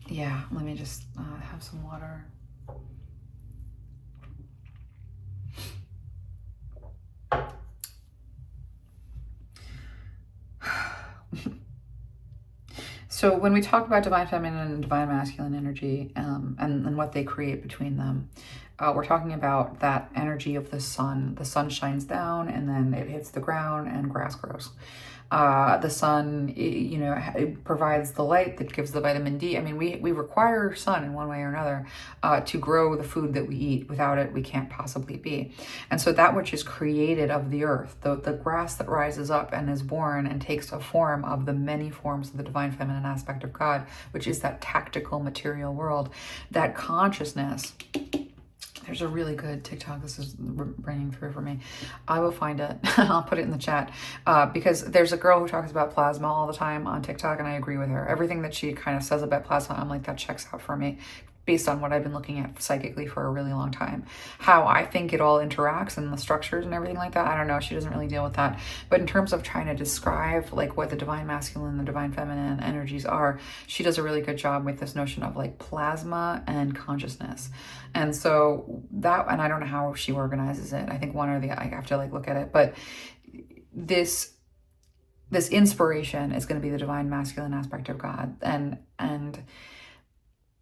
Yeah, let me just have some water. So when we talk about divine feminine and divine masculine energy and what they create between them, we're talking about that energy of the sun. The sun shines down and then it hits the ground and grass grows. The sun, you know, it provides the light that gives the vitamin D. I mean, we require sun in one way or another to grow the food that we eat. Without it, we can't possibly be. And so that which is created of the earth, the grass that rises up and is born and takes a form of the many forms of the divine feminine aspect of God, which is that tactical material world, that consciousness There's a really good TikTok. This is ringing through for me. I will find it. I'll put it in the chat because there's a girl who talks about plasma all the time on TikTok, and I agree with her. Everything that she kind of says about plasma, I'm like, that checks out for me, based on what I've been looking at psychically for a really long time. How I think it all interacts and the structures and everything like that, I don't know. She doesn't really deal with that. But in terms of trying to describe like what the divine masculine and the divine feminine energies are, she does a really good job with this notion of like plasma and consciousness. And so that, and I don't know how she organizes it. I think one or the, I have to like look at it, but this inspiration is going to be the divine masculine aspect of God. And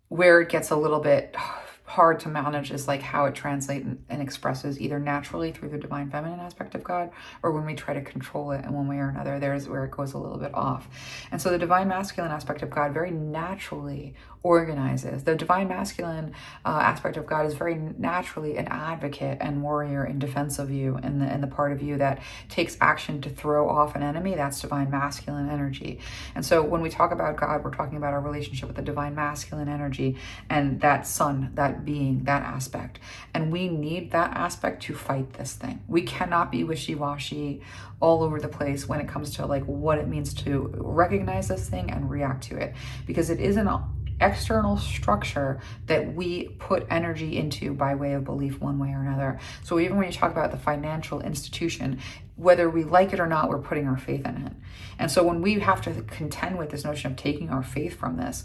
where it gets a little bit hard to manage is like how it translates and expresses either naturally through the divine feminine aspect of God, or when we try to control it in one way or another, there's where it goes a little bit off. And so the divine masculine aspect of God very naturally organizes. The divine masculine aspect of God is very naturally an advocate and warrior in defense of you, and the part of you that takes action to throw off an enemy. That's divine masculine energy. And so when we talk about God, we're talking about our relationship with the divine masculine energy and that sun, that being, that aspect. And we need that aspect to fight this thing. We cannot be wishy-washy all over the place when it comes to like what it means to recognize this thing and react to it, because it isn't external structure that we put energy into by way of belief one way or another. So even when you talk about the financial institution, whether we like it or not, we're putting our faith in it. And so when we have to contend with this notion of taking our faith from this,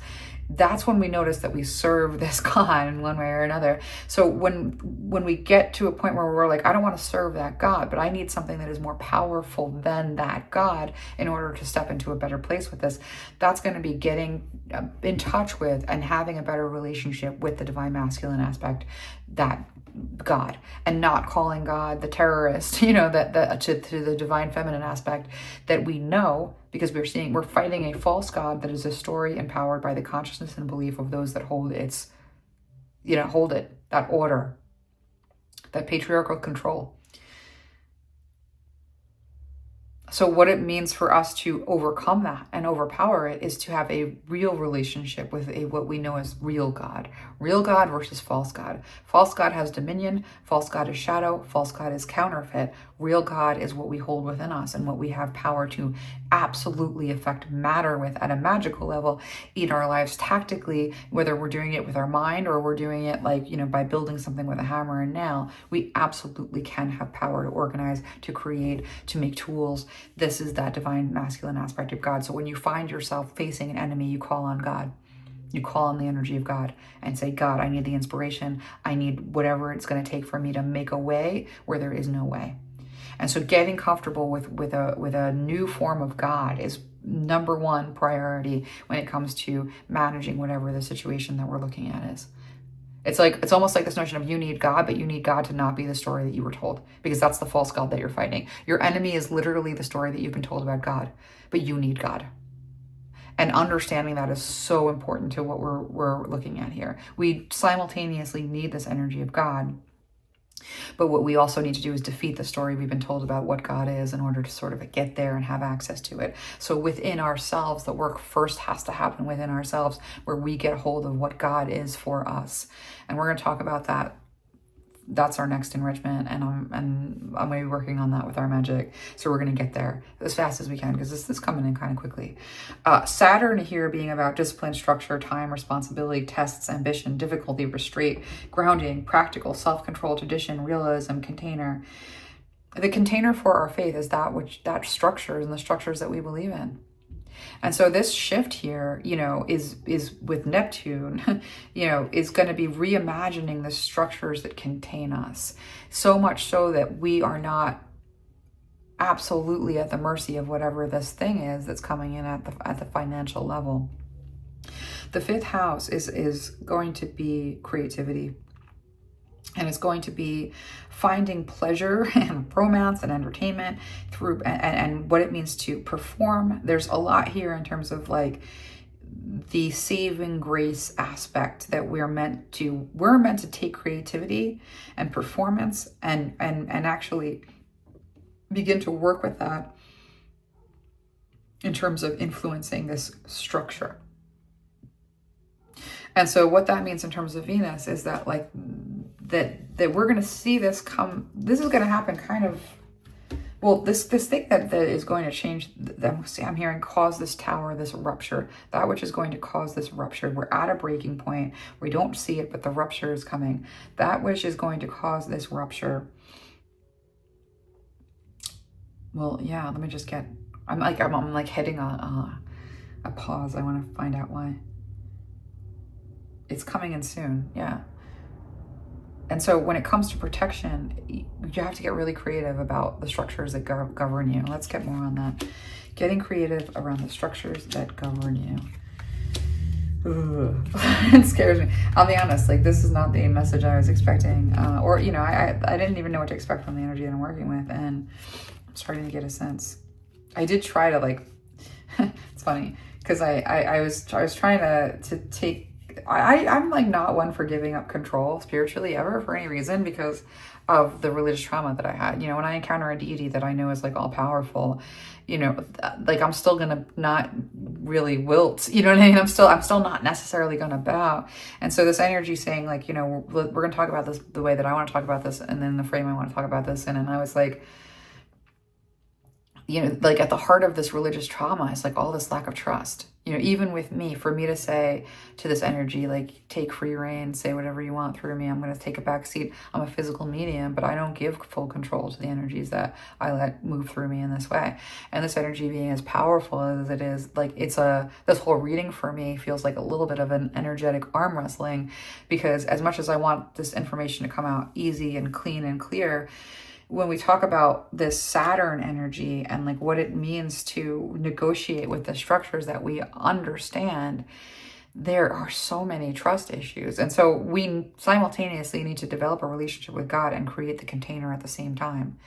that's when we notice that we serve this God in one way or another. So when we get to a point where we're like, I don't want to serve that God, but I need something that is more powerful than that God in order to step into a better place with this, that's going to be getting in touch with and having a better relationship with the divine masculine aspect, that God, and not calling God the terrorist, to the divine feminine aspect that we know, because we're fighting a false God that is a story empowered by the consciousness and belief of those that hold it, that order, that patriarchal control. So what it means for us to overcome that and overpower it is to have a real relationship with what we know as real God versus false God. False God has dominion. False God is shadow. False God is counterfeit. Real God is what we hold within us and what we have power to absolutely affect matter with at a magical level in our lives tactically, whether we're doing it with our mind or we're doing it by building something with a hammer and nail. We absolutely can have power to organize, to create, to make tools. This is that divine masculine aspect of God. So when you find yourself facing an enemy, you call on God. You call on the energy of God and say, God, I need the inspiration. I need whatever it's going to take for me to make a way where there is no way. And so getting comfortable with a new form of God is number one priority when it comes to managing whatever the situation that we're looking at is. It's almost like this notion of you need God, but you need God to not be the story that you were told, because that's the false God that you're fighting. Your enemy is literally the story that you've been told about God, but you need God. And understanding that is so important to what we're looking at here. We simultaneously need this energy of God, but what we also need to do is defeat the story we've been told about what God is in order to sort of get there and have access to it. So within ourselves, the work first has to happen within ourselves, where we get a hold of what God is for us. And we're going to talk about that. That's our next enrichment, and I'm going to be working on that with our magic. So we're going to get there as fast as we can, because this is coming in kind of quickly. Saturn here being about discipline, structure, time, responsibility, tests, ambition, difficulty, restraint, grounding, practical, self-control, tradition, realism, container. The container for our faith is that structures and the structures that we believe in. And so this shift here, is with Neptune, is going to be reimagining the structures that contain us. So much so that we are not absolutely at the mercy of whatever this thing is that's coming in at the financial level. The fifth house is going to be creativity. And it's going to be finding pleasure and romance and entertainment through and what it means to perform. There's a lot here in terms of like the saving grace aspect that we're meant to take creativity and performance and actually begin to work with that in terms of influencing this structure. And so what that means in terms of Venus is that that we're going to see this come. This is going to happen kind of, well, this thing that is going to change, that I'm hearing, cause this tower, this rupture, that which is going to cause this rupture. We're at a breaking point. We don't see it, but the rupture is coming. That which is going to cause this rupture. Well, yeah, let me just get, I'm like hitting a pause. I want to find out why. It's coming in soon, yeah. And so when it comes to protection, you have to get really creative about the structures that govern you. Let's get more on that. Getting creative around the structures that govern you. It scares me. I'll be honest, like, this is not the message I was expecting. Or, you know, I didn't even know what to expect from the energy that I'm working with. And I'm starting to get a sense. I did try to, like, it's funny, because I was trying to take, I'm like not one for giving up control spiritually ever for any reason, because of the religious trauma that I had. You know, when I encounter a deity that I know is like all powerful, you know, like I'm still gonna not really wilt, you know what I mean? I'm still not necessarily gonna bow. And so this energy saying, like, you know, we're gonna talk about this the way that I want to talk about this, and then the frame I want to talk about this in. And I was like, you know, like at the heart of this religious trauma is like all this lack of trust. You know, even with me, for me to say to this energy, like, take free reign, say whatever you want through me, I'm going to take a back seat. I'm a physical medium, but I don't give full control to the energies that I let move through me in this way. And this energy being as powerful as it is, like, this whole reading for me feels like a little bit of an energetic arm wrestling, because as much as I want this information to come out easy and clean and clear, when we talk about this Saturn energy and like what it means to negotiate with the structures that we understand, there are so many trust issues. And so we simultaneously need to develop a relationship with God and create the container at the same time.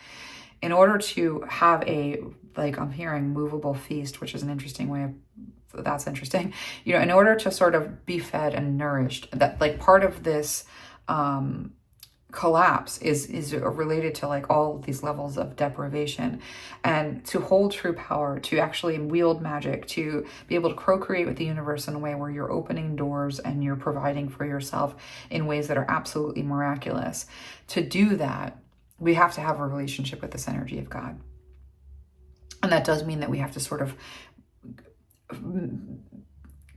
In order to have a, like, I'm hearing movable feast, which is an interesting way of, that's interesting. You know, in order to sort of be fed and nourished, that, like, part of this, collapse is related to like all these levels of deprivation. And to hold true power, to actually wield magic, to be able to co-create with the universe in a way where you're opening doors and you're providing for yourself in ways that are absolutely miraculous, to do that, we have to have a relationship with this energy of God. And that does mean that we have to sort of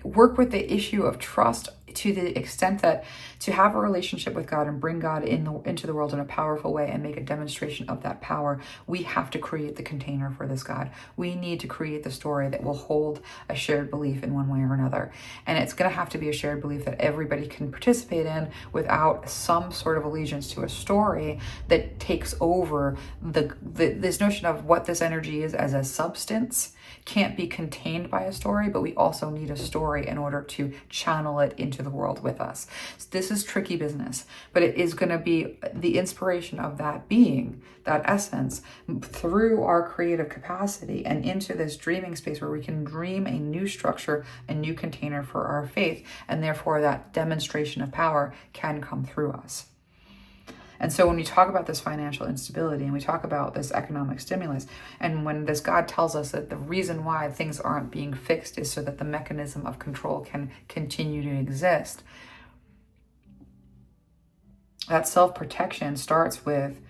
work with the issue of trust to the extent that to have a relationship with God and bring God into the world in a powerful way and make a demonstration of that power, we have to create the container for this God. We need to create the story that will hold a shared belief in one way or another. And it's going to have to be a shared belief that everybody can participate in without some sort of allegiance to a story that takes over this notion of what this energy is as a substance can't be contained by a story, but we also need a story in order to channel it into the world with us. So this is tricky business, but it is going to be the inspiration of that being, that essence, through our creative capacity and into this dreaming space where we can dream a new structure, a new container for our faith, and therefore that demonstration of power can come through us. And so when we talk about this financial instability and we talk about this economic stimulus, and when this God tells us that the reason why things aren't being fixed is so that the mechanism of control can continue to exist, that self-protection starts with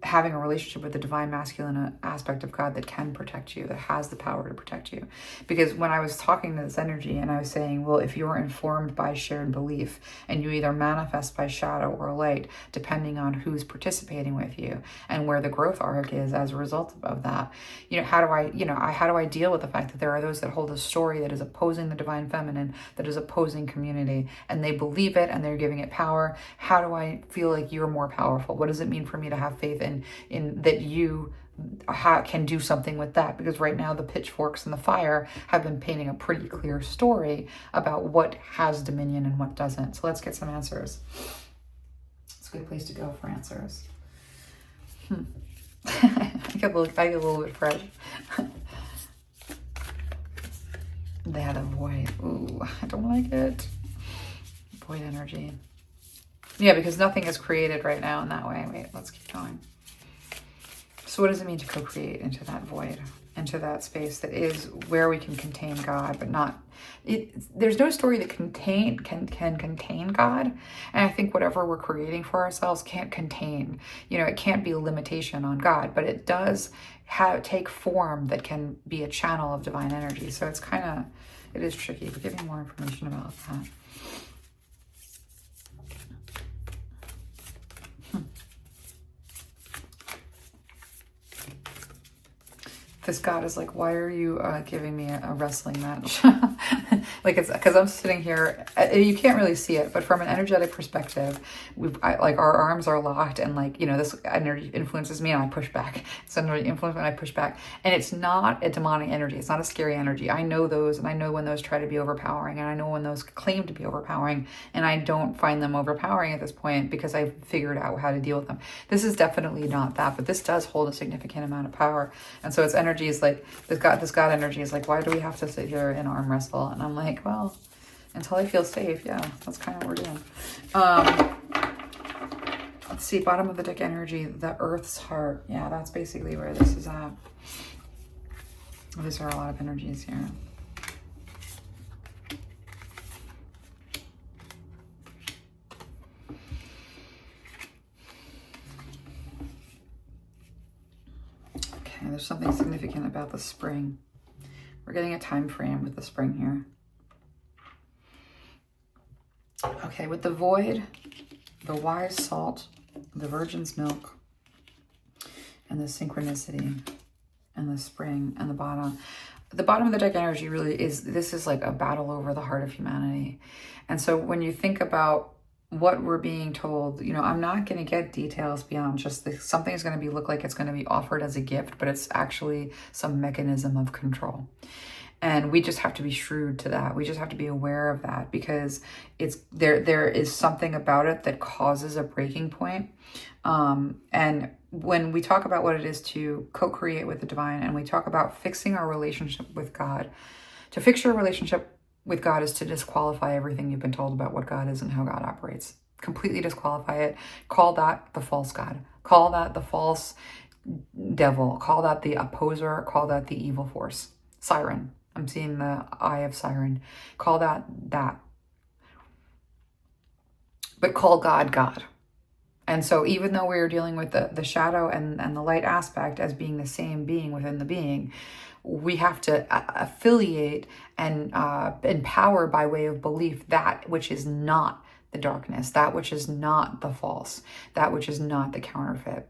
having a relationship with the divine masculine aspect of God that can protect you, that has the power to protect you. Because when I was talking to this energy and I was saying, well, if you're informed by shared belief and you either manifest by shadow or light, depending on who's participating with you and where the growth arc is as a result of that, how do I deal with the fact that there are those that hold a story that is opposing the divine feminine, that is opposing community, and they believe it and they're giving it power? How do I feel like you're more powerful? What does it mean for me to have faith in that you can do something with that? Because right now the pitchforks and the fire have been painting a pretty clear story about what has dominion and what doesn't. So let's get some answers. It's a good place to go for answers. I get a little bit fresh. They had a void. Ooh, I don't like it. Void energy. Yeah, because nothing is created right now in that way. Wait, let's keep going. So what does it mean to co-create into that void? into that space that is where we can contain God, but not there's no story that can contain God. And I think whatever we're creating for ourselves can't contain, it can't be a limitation on God, but it does take form that can be a channel of divine energy. So it is tricky, but give me more information about that. This God is like, why are you giving me a wrestling match? Like, it's because I'm sitting here. You can't really see it, but from an energetic perspective, like our arms are locked, and like, this energy influences me, and I push back. It's energy influence, and I push back, and it's not a demonic energy. It's not a scary energy. I know those, and I know when those try to be overpowering, and I know when those claim to be overpowering, and I don't find them overpowering at this point because I've figured out how to deal with them. This is definitely not that, but this does hold a significant amount of power, and so it's energy. Is like this God energy is like, why do we have to sit here and arm wrestle? And I'm like, well, until I feel safe. Yeah, that's kind of what we're doing. Let's see, bottom of the deck energy, the Earth's heart. Yeah, that's basically where this is at. These are a lot of energies here. There's something significant about the spring. We're getting a time frame with the spring here. Okay, with the void, the wise salt, the virgin's milk, and the synchronicity, and the spring, and the bottom. The bottom of the deck energy really this is like a battle over the heart of humanity. And so when you think about what we're being told, I'm not going to get details beyond just something's going to look like it's going to be offered as a gift, but it's actually some mechanism of control. And we just have to be shrewd to that. We just have to be aware of that, because there is something about it that causes a breaking point. And when we talk about what it is to co-create with the divine, and we talk about fixing our relationship with God, to fix your relationship with God is to disqualify everything you've been told about what God is and how God operates. Completely disqualify it. Call that the false God. Call that the false devil. Call that the opposer. Call that the evil force. Siren. I'm seeing the eye of Siren. Call that. But call God, God. And so even though we are dealing with the shadow and the light aspect as being the same being within the being, we have to affiliate and empower by way of belief that which is not the darkness, that which is not the false, that which is not the counterfeit.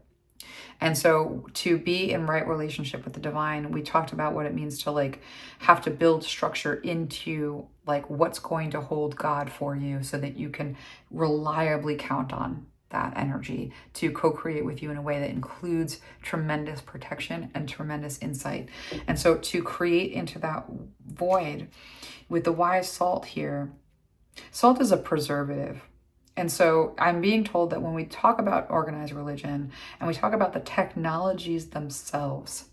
And so to be in right relationship with the divine, we talked about what it means to like have to build structure into like what's going to hold God for you so that you can reliably count on that energy to co-create with you in a way that includes tremendous protection and tremendous insight. And so to create into that void with the wise salt here, salt is a preservative. And so I'm being told that when we talk about organized religion and we talk about the technologies themselves,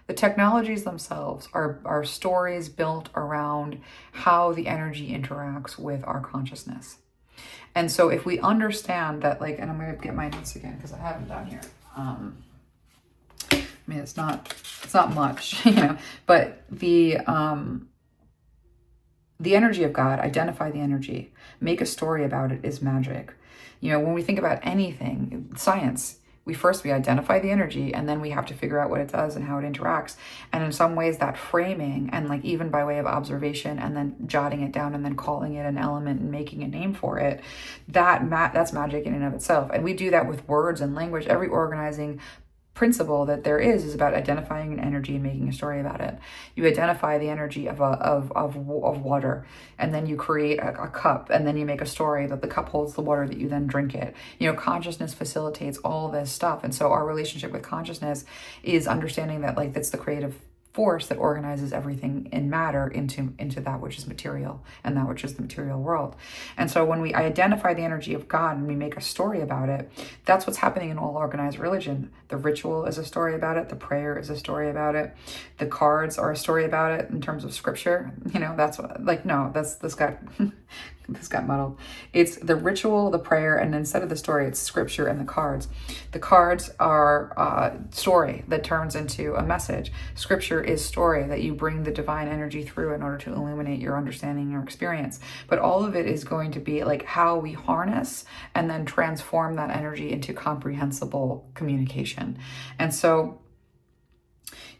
the technologies themselves are stories built around how the energy interacts with our consciousness. And so if we understand that, like, and I'm going to get my notes again because I have them down here. I mean, it's not much, but the energy of God, identify the energy, make a story about it is magic. When we think about anything, science, we identify the energy and then we have to figure out what it does and how it interacts. And in some ways that framing and like even by way of observation and then jotting it down and then calling it an element and making a name for it, that's magic in and of itself. And we do that with words and language. Every organizing principle that there is about identifying an energy and making a story about it. You identify the energy of water, and then you create a cup, and then you make a story that the cup holds the water that you then drink it. Consciousness facilitates all this stuff. And so our relationship with consciousness is understanding that like that's the creative force that organizes everything in matter into that which is material and that which is the material world. And so when we identify the energy of God and we make a story about it, that's what's happening in all organized religion. The ritual is a story about it. The prayer is a story about it. The cards are a story about it in terms of scripture. That's what, like, no, that's got this got muddled. It's the ritual, the prayer, and instead of the story, it's scripture and the cards. The cards are story that turns into a message. Scripture is story that you bring the divine energy through in order to illuminate your understanding, your experience. But all of it is going to be like how we harness and then transform that energy into comprehensible communication. And so,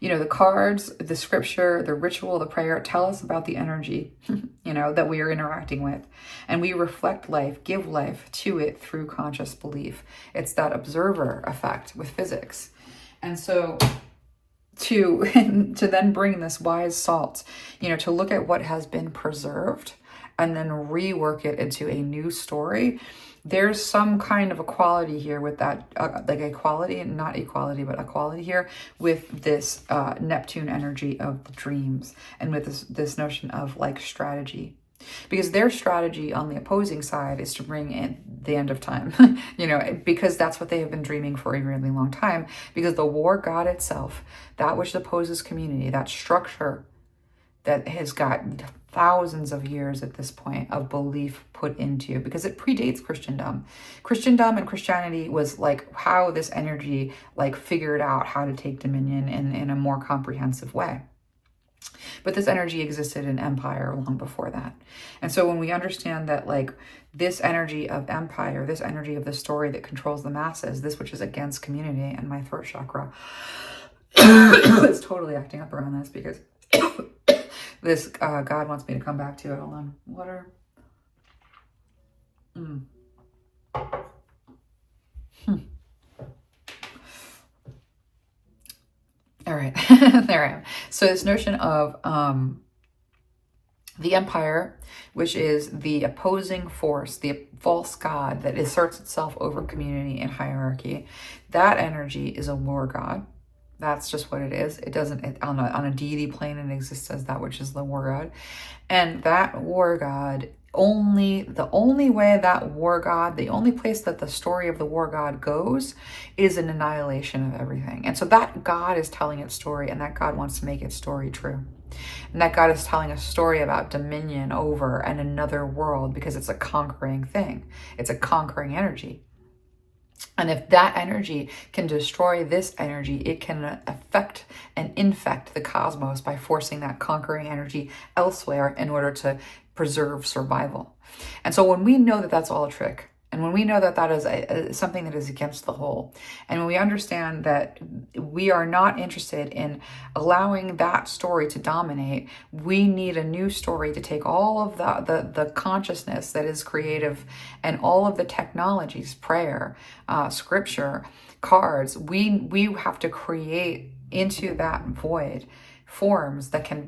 the cards, the scripture, the ritual, the prayer tell us about the energy, that we are interacting with. And we reflect life, give life to it through conscious belief. It's that observer effect with physics. And so to then bring this wise salt, to look at what has been preserved and then rework it into a new story. There's some kind of equality here with that, like equality, not equality, but equality here with this Neptune energy of the dreams and with this notion of like strategy. Because their strategy on the opposing side is to bring in the end of time, because that's what they have been dreaming for a really long time. Because the war god itself, that which opposes community, that structure that has got thousands of years at this point of belief put into, because it predates Christendom. Christendom and Christianity was like how this energy like figured out how to take dominion in a more comprehensive way. But this energy existed in empire long before that. And so when we understand that like this energy of empire, this energy of the story that controls the masses, this which is against community, and my throat chakra is totally acting up around this because this God wants me to come back to it. Hold on. Water. All right. There I am. So this notion of the empire, which is the opposing force, the false god that asserts itself over community and hierarchy, that energy is a war god. That's just what it is. It doesn't, on a deity plane, it exists as that which is the war god. And that war god, the only way that war god, the only place that the story of the war god goes is an annihilation of everything. And so that god is telling its story, and that god wants to make its story true. And that god is telling a story about dominion over and another world because it's a conquering thing. It's a conquering energy. And if that energy can destroy this energy, it can affect and infect the cosmos by forcing that conquering energy elsewhere in order to preserve survival. And so when we know that that's all a trick, and when we know that that is something that is against the whole, and when we understand that we are not interested in allowing that story to dominate, we need a new story to take all of the consciousness that is creative and all of the technologies, prayer, scripture, cards, we have to create into that void forms that can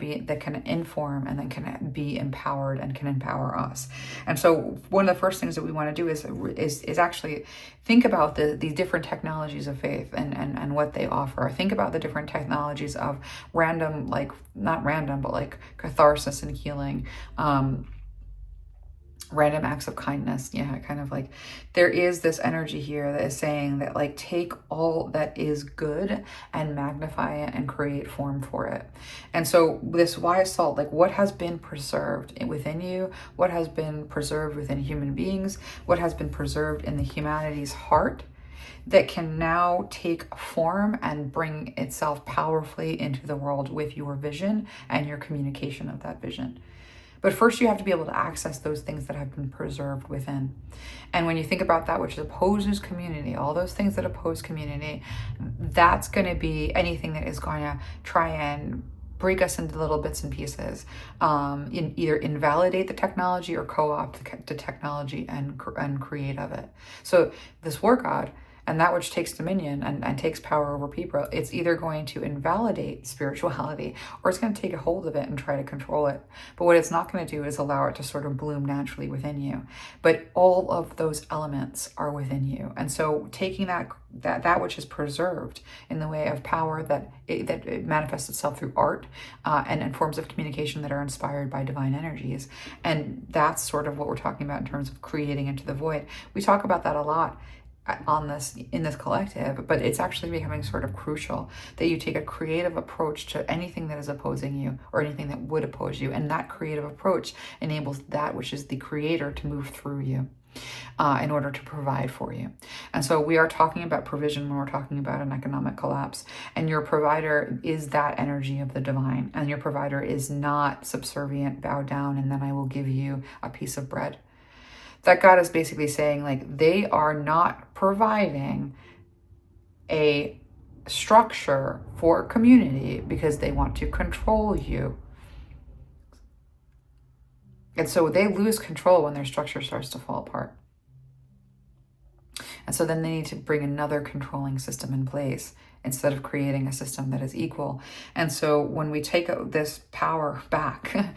inform and that can be empowered and can empower us. And so one of the first things that we want to do is actually think about the different technologies of faith and what they offer. Think about the different technologies of random, like not random, but like catharsis and healing, random acts of kindness. Yeah, kind of like there is this energy here that is saying that like take all that is good and magnify it and create form for it. And so this wise salt, like what has been preserved within you, what has been preserved within human beings, what has been preserved in the humanity's heart, that can now take form and bring itself powerfully into the world with your vision and your communication of that vision. But first you have to be able to access those things that have been preserved within. And when you think about that which opposes community, all those things that oppose community, that's going to be anything that is going to try and break us into little bits and pieces, either invalidate the technology or co-opt the technology and create of it. So this war god, and that which takes dominion and takes power over people, it's either going to invalidate spirituality or it's going to take a hold of it and try to control it. But what it's not going to do is allow it to sort of bloom naturally within you. But all of those elements are within you. And so taking that which is preserved in the way of power that it manifests itself through art and forms of communication that are inspired by divine energies. And that's sort of what we're talking about in terms of creating into the void. We talk about that a lot. on this, in this collective, but it's actually becoming sort of crucial that you take a creative approach to anything that is opposing you or anything that would oppose you. And that creative approach enables that which is the creator to move through you in order to provide for you. And so we are talking about provision when we're talking about an economic collapse. And your provider is that energy of the divine. And your provider is not subservient, bow down, and then I will give you a piece of bread. That God is basically saying, like, they are not providing a structure for community because they want to control you. And so they lose control when their structure starts to fall apart. And so then they need to bring another controlling system in place instead of creating a system that is equal. And so when we take this power back,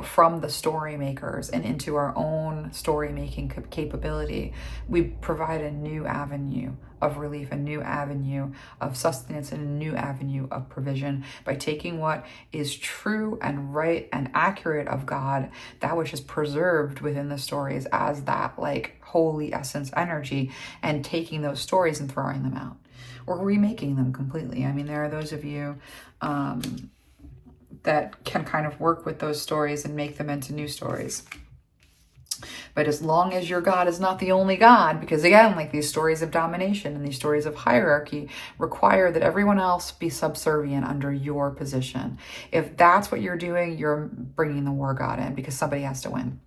from the story makers and into our own story making capability, we provide a new avenue of relief, a new avenue of sustenance, and a new avenue of provision by taking what is true and right and accurate of God, that which is preserved within the stories as that like holy essence energy, and taking those stories and throwing them out or remaking them completely. I mean, there are those of you that can kind of work with those stories and make them into new stories. But as long as your God is not the only God, because again, like these stories of domination and these stories of hierarchy require that everyone else be subservient under your position. If that's what you're doing, you're bringing the war God in because somebody has to win.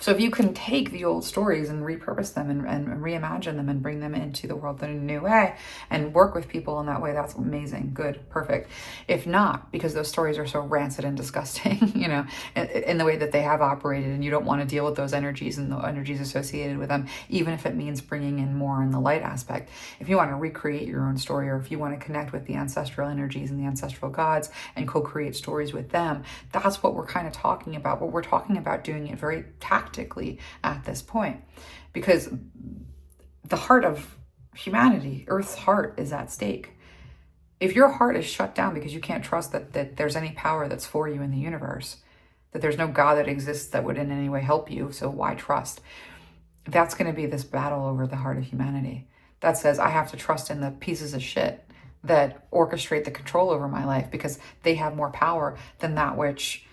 So if you can take the old stories and repurpose them and reimagine them and bring them into the world in a new way and work with people in that way, that's amazing, good, perfect. If not, because those stories are so rancid and disgusting, in the way that they have operated, and you don't want to deal with those energies and the energies associated with them, even if it means bringing in more in the light aspect. If you want to recreate your own story, or if you want to connect with the ancestral energies and the ancestral gods and co-create stories with them, that's what we're kind of talking about. But we're talking about doing it very tactically at this point, because the heart of humanity, Earth's heart, is at stake. If your heart is shut down because you can't trust that there's any power that's for you in the universe, that there's no God that exists that would in any way help you, so why trust? That's going to be this battle over the heart of humanity that says, I have to trust in the pieces of shit that orchestrate the control over my life because they have more power than that which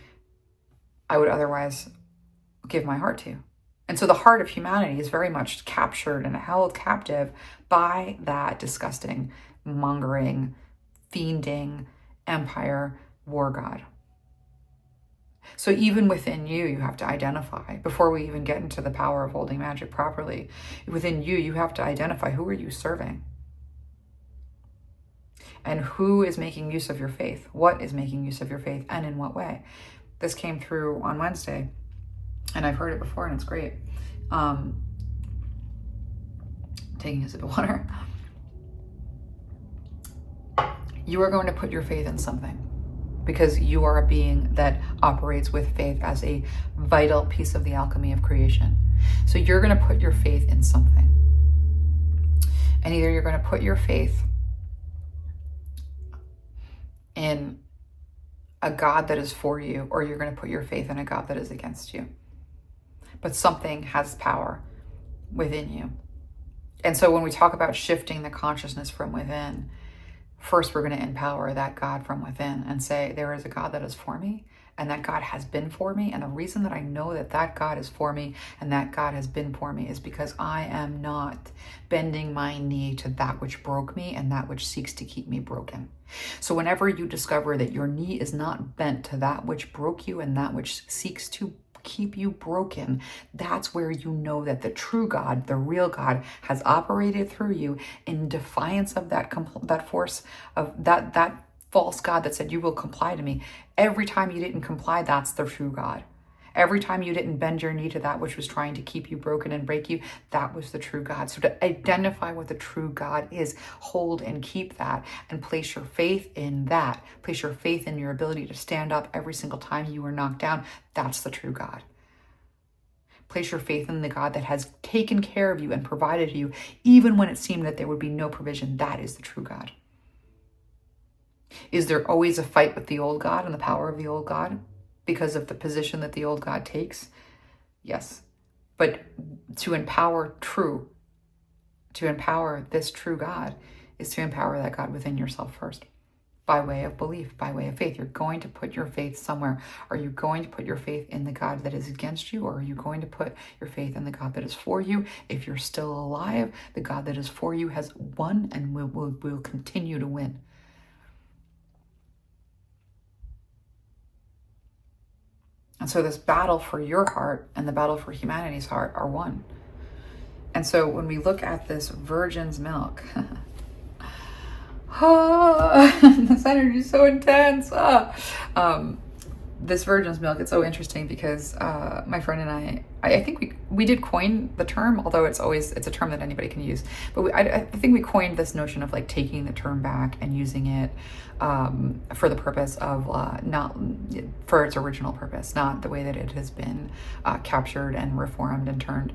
I would otherwise give my heart to. And so the heart of humanity is very much captured and held captive by that disgusting, mongering, fiending empire war god. So even within you, you have to identify, before we even get into the power of holding magic properly, within you, you have to identify, who are you serving? And who is making use of your faith? What is making use of your faith, and in what way? This came through on Wednesday, and I've heard it before, and it's great. Taking a sip of water. You are going to put your faith in something because you are a being that operates with faith as a vital piece of the alchemy of creation. So you're going to put your faith in something. And either you're going to put your faith in a God that is for you, or you're going to put your faith in a God that is against you. But something has power within you. And so when we talk about shifting the consciousness from within, first we're going to empower that God from within and say, there is a God that is for me, and that God has been for me. And the reason that I know that that God is for me and that God has been for me is because I am not bending my knee to that which broke me and that which seeks to keep me broken. So whenever you discover that your knee is not bent to that which broke you and that which seeks to keep you broken, that's where you know that the true God, the real God, has operated through you in defiance of that force of that false God that said, you will comply to me. Every time you didn't comply, that's the true God. Every time you didn't bend your knee to that which was trying to keep you broken and break you, that was the true God. So to identify what the true God is, hold and keep that and place your faith in that. Place your faith in your ability to stand up every single time you were knocked down. That's the true God. Place your faith in the God that has taken care of you and provided you, even when it seemed that there would be no provision. That is the true God. Is there always a fight with the old God and the power of the old God because of the position that the old God takes? Yes. But to empower true to empower this true God is to empower that God within yourself first, by way of belief, by way of faith. You're going to put your faith somewhere. Are you going to put your faith in the God that is against you, or are you going to put your faith in the God that is for you? If you're still alive, the God that is for you has won and will continue to win. And so this battle for your heart and the battle for humanity's heart are one. And so when we look at this virgin's milk, this energy is so intense. This virgin's milk, it's so interesting because my friend and I think we did coin the term, although it's a term that anybody can use. But I think we coined this notion of like taking the term back and using it for the purpose of not for its original purpose, not the way that it has been captured and reformed and turned.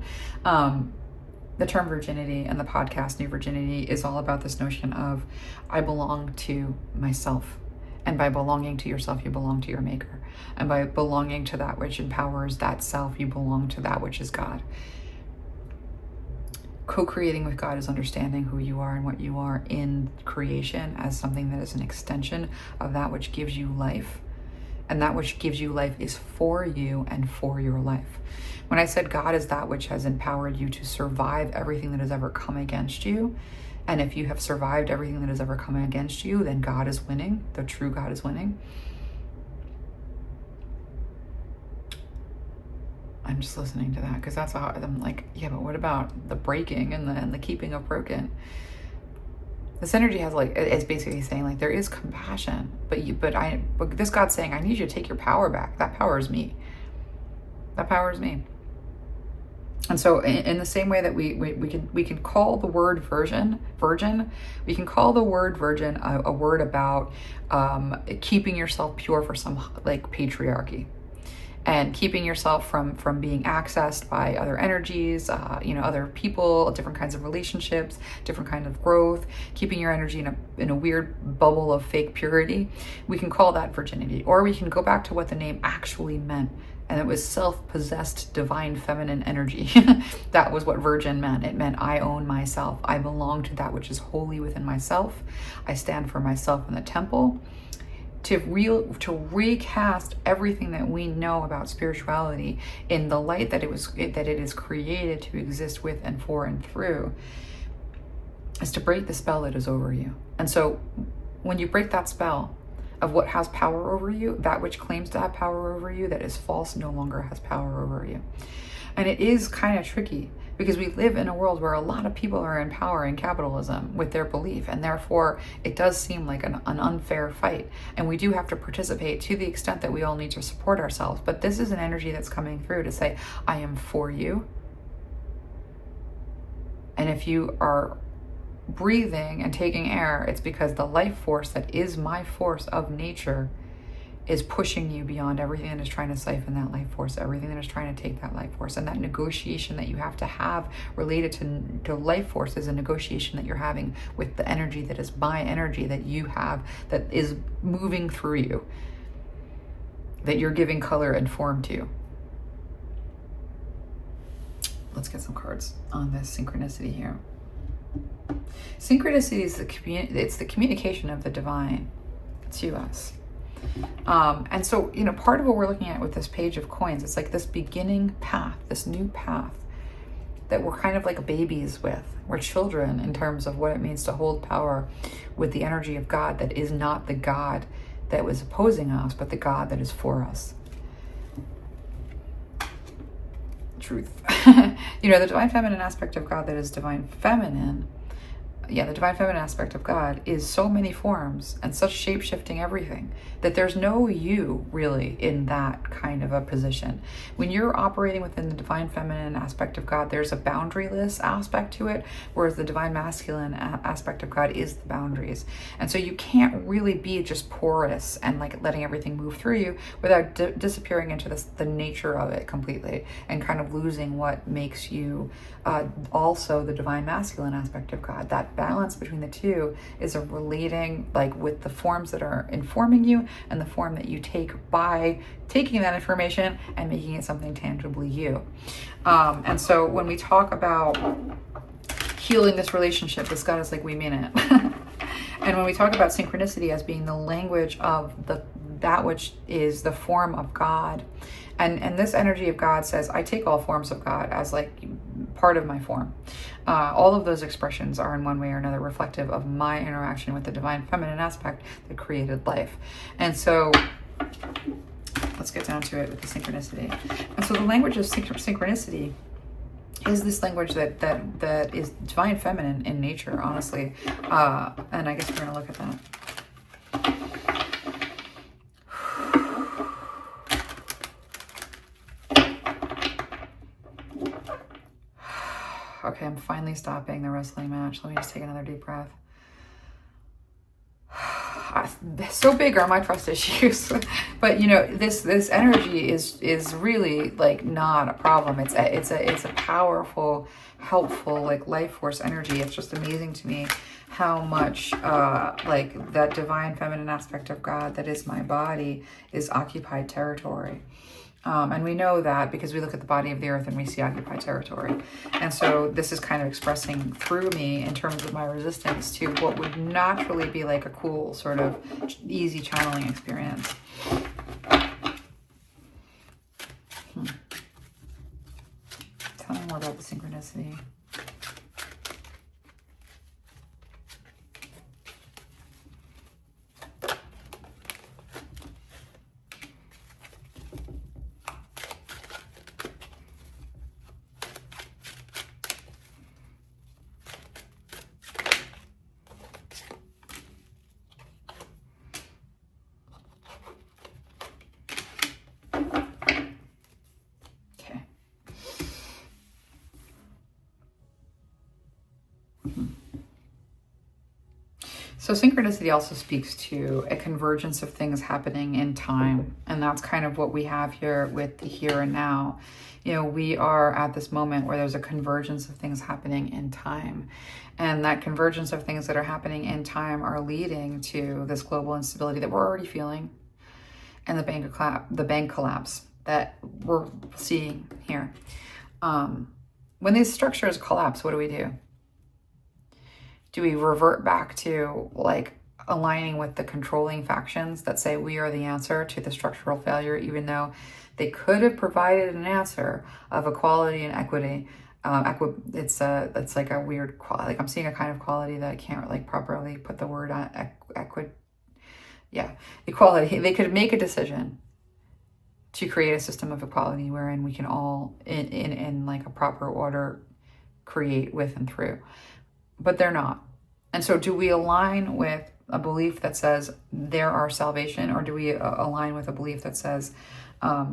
The term virginity and the podcast New Virginity is all about this notion of I belong to myself. And by belonging to yourself, you belong to your maker. And by belonging to that which empowers that self, you belong to that which is God. Co-creating with God is understanding who you are and what you are in creation as something that is an extension of that which gives you life. And that which gives you life is for you and for your life. When I said God is that which has empowered you to survive everything that has ever come against you, and if you have survived everything that has ever come against you, then God is winning. The true God is winning. I'm just listening to that because that's how I'm like, yeah, but what about the breaking and the keeping of broken? This energy has like, it's basically saying like there is compassion, but this God's saying I need you to take your power back. That power is me. That power is me. And so in the same way that we can call the word virgin, we can call the word virgin a word about keeping yourself pure for some like patriarchy. And keeping yourself from being accessed by other energies, other people, different kinds of relationships, different kind of growth, keeping your energy in a weird bubble of fake purity. We can call that virginity. Or we can go back to what the name actually meant. And it was self-possessed divine feminine energy. That was what virgin meant. It meant I own myself. I belong to that which is holy within myself. I stand for myself in the temple. To recast everything that we know about spirituality in the light that it is created to exist with and for and through, is to break the spell that is over you. And so when you break that spell of what has power over you, that which claims to have power over you that is false no longer has power over you. And it is kind of tricky because we live in a world where a lot of people are in power in capitalism with their belief, and therefore it does seem like an unfair fight. And we do have to participate to the extent that we all need to support ourselves. But this is an energy that's coming through to say, I am for you. And if you are breathing and taking air, it's because the life force that is my force of nature is pushing you beyond everything that is trying to siphon that life force, everything that is trying to take that life force. And that negotiation that you have to have related to life force is a negotiation that you're having with the energy that is my energy that you have, that is moving through you, that you're giving color and form to. Let's get some cards on this synchronicity here. Synchronicity is the communication of the divine to us. And so, part of what we're looking at with this page of coins, it's like this beginning path, this new path that we're kind of like babies with. We're children in terms of what it means to hold power with the energy of God that is not the God that was opposing us, but the God that is for us. Truth. The divine feminine aspect of God that is divine feminine. Yeah, the divine feminine aspect of God is so many forms and such shape-shifting everything that there's no you really in that kind of a position. When you're operating within the divine feminine aspect of God, there's a boundaryless aspect to it, whereas the divine masculine aspect of God is the boundaries. And so you can't really be just porous and like letting everything move through you without disappearing into the nature of it completely and kind of losing what makes you also the divine masculine aspect of God. That balance between the two is a relating like with the forms that are informing you and the form that you take by taking that information and making it something tangibly you. And so when we talk about healing this relationship. This God is like, we mean it. And when we talk about synchronicity as being the language of that which is the form of God, and this energy of God says, I take all forms of God as like part of my form. All of those expressions are in one way or another reflective of my interaction with the divine feminine aspect that created life. And so let's get down to it with the synchronicity. And so the language of synchronicity is this language that is divine feminine in nature, honestly. And I guess we're going to look at that. Okay, I'm finally stopping the wrestling match. Let me just take another deep breath. So big are my trust issues, but you know, this energy is really like not a problem. It's a powerful, helpful, like life force energy. It's just amazing to me how much like that divine feminine aspect of God that is my body is occupied territory. And we know that because we look at the body of the earth and we see occupied territory. And so this is kind of expressing through me in terms of my resistance to what would naturally be like a cool sort of easy channeling experience. Tell me more about the synchronicity. So synchronicity also speaks to a convergence of things happening in time. And that's kind of what we have here with the here and now. You know, we are at this moment where there's a convergence of things happening in time. And that convergence of things that are happening in time are leading to this global instability that we're already feeling, and the bank collapse that we're seeing here. When these structures collapse, what do? Do we revert back to like aligning with the controlling factions that say we are the answer to the structural failure, even though they could have provided an answer of equality and equity? It's like a weird quality. Like I'm seeing a kind of quality that I can't like properly put the word on. Equality. They could make a decision to create a system of equality wherein we can all in like a proper order create with and through. But they're not. And so do we align with a belief that says they're our salvation, or do we align with a belief that says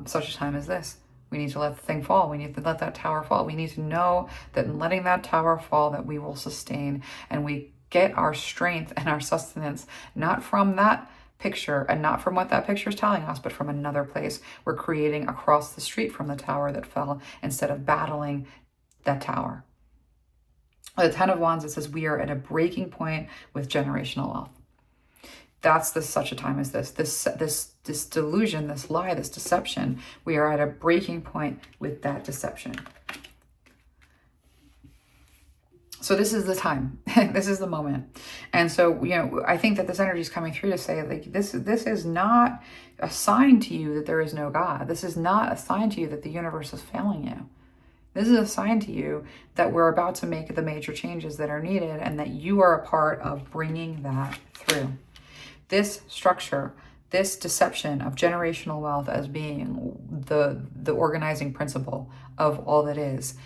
such a time as this, we need to let the thing fall, we need to let that tower fall, we need to know that in letting that tower fall that we will sustain, and we get our strength and our sustenance not from that picture and not from what that picture is telling us, but from another place we're creating across the street from the tower that fell, instead of battling that tower. The Ten of Wands, it says we are at a breaking point with generational wealth. That's such a time as this. This delusion, this lie, this deception. We are at a breaking point with that deception. So this is the time. This is the moment. And so, you know, I think that this energy is coming through to say, like, this is not a sign to you that there is no God. This is not a sign to you that the universe is failing you. This is a sign to you that we're about to make the major changes that are needed, and that you are a part of bringing that through. This structure, this deception of generational wealth as being the organizing principle of all that is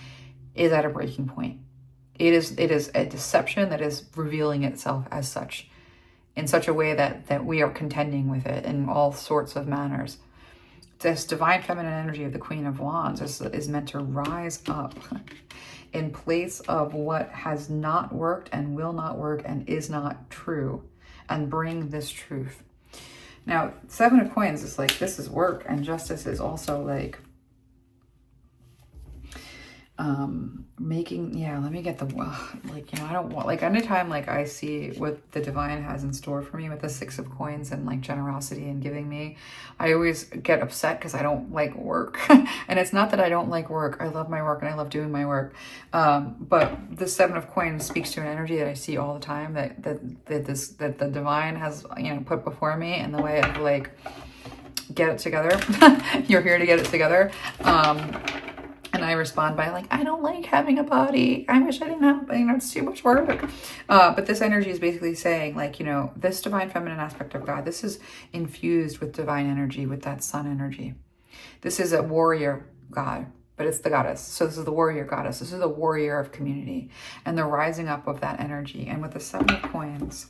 at a breaking point. It is a deception that is revealing itself as such, in such a way that we are contending with it in all sorts of manners. This divine feminine energy of the Queen of Wands is meant to rise up in place of what has not worked and will not work and is not true, and bring this truth. Now, Seven of Coins is like, this is work, and Justice is also like, Let me get the, like, I don't want, like, anytime, like, I see what the divine has in store for me with the 6 of coins and, like, generosity and giving me, I always get upset because I don't like work. And it's not that I don't like work. I love my work and I love doing my work. But the 7 of coins speaks to an energy that I see all the time that the divine has, put before me in the way of, like, get it together. You're here to get it together. And I respond by, like, I don't like having a body. I wish I didn't have, it's too much work. But this energy is basically saying, like, this divine feminine aspect of God, this is infused with divine energy, with that sun energy. This is a warrior God, but it's the goddess. So this is the warrior goddess. This is the warrior of community and the rising up of that energy. And with the 7 of coins,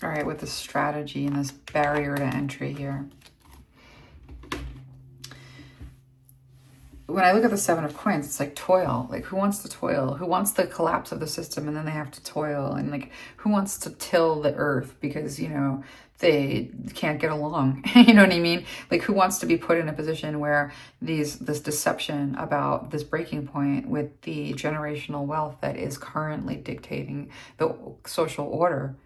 all right, with the strategy and this barrier to entry here. When I look at the 7 of coins, it's like toil. Like, who wants to toil? Who wants the collapse of the system and then they have to toil? And, like, who wants to till the earth because, they can't get along? You know what I mean? Like, who wants to be put in a position where this deception about this breaking point with the generational wealth that is currently dictating the social order?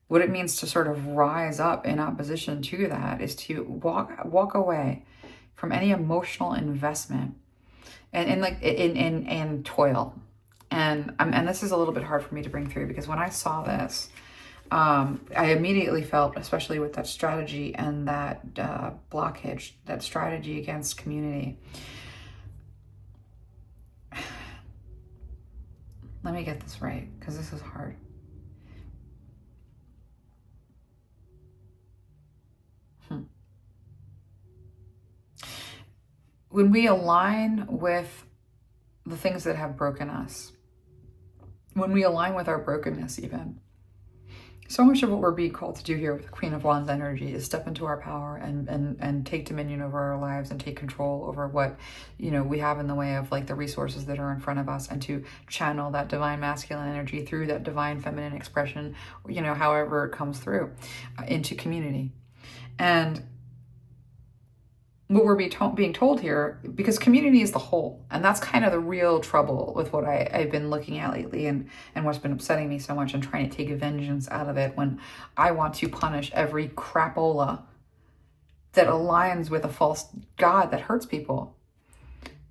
What it means to sort of rise up in opposition to that is to walk away from any emotional investment and toil. And this is a little bit hard for me to bring through because when I saw this, I immediately felt, especially with that strategy and that blockage, that strategy against community. Let me get this right, because this is hard. When we align with the things that have broken us, when we align with our brokenness even, so much of what we're being called to do here with the Queen of Wands energy is step into our power and take dominion over our lives and take control over what, we have in the way of, like, the resources that are in front of us, and to channel that divine masculine energy through that divine feminine expression, however it comes through, into community. And what we're being told here, because community is the whole, and that's kind of the real trouble with what I've been looking at lately, and what's been upsetting me so much and trying to take vengeance out of it, when I want to punish every crapola that aligns with a false god that hurts people.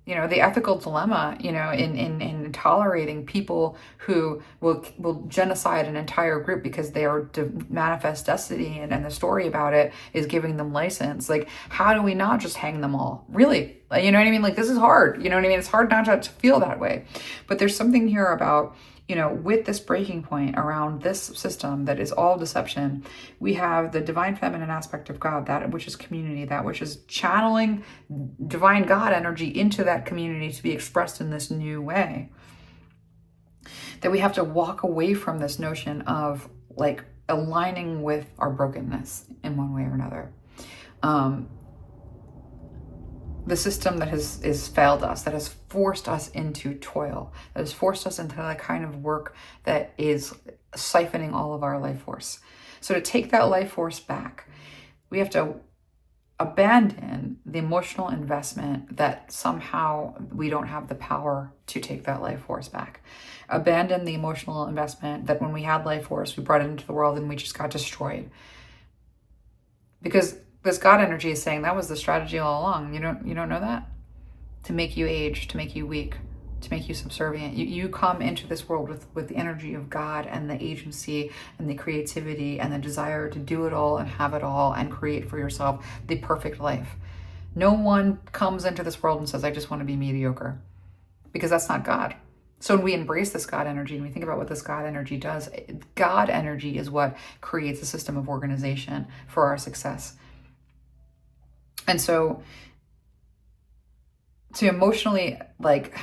The ethical dilemma, in tolerating people who will genocide an entire group because they are manifest destiny, and the story about it is giving them license. Like, how do we not just hang them all? Really? You know what I mean? Like, this is hard. You know what I mean? It's hard not to feel that way. But there's something here about, with this breaking point around this system that is all deception, we have the divine feminine aspect of God, that which is community, that which is channeling divine God energy into that community to be expressed in this new way. That we have to walk away from this notion of, like, aligning with our brokenness in one way or another. The system that has failed us, that has forced us into toil, that has forced us into the kind of work that is siphoning all of our life force. So to take that life force back, we have to abandon the emotional investment that somehow we don't have the power to take that life force back. Abandon the emotional investment that when we had life force, we brought it into the world and we just got destroyed. Because this God energy is saying that was the strategy all along. You don't know that? To make you age, to make you weak, to make you subservient. You come into this world with the energy of God and the agency and the creativity and the desire to do it all and have it all and create for yourself the perfect life. No one comes into this world and says, I just want to be mediocre, because that's not God. So when we embrace this God energy and we think about what this God energy does, God energy is what creates a system of organization for our success. And so to emotionally, like,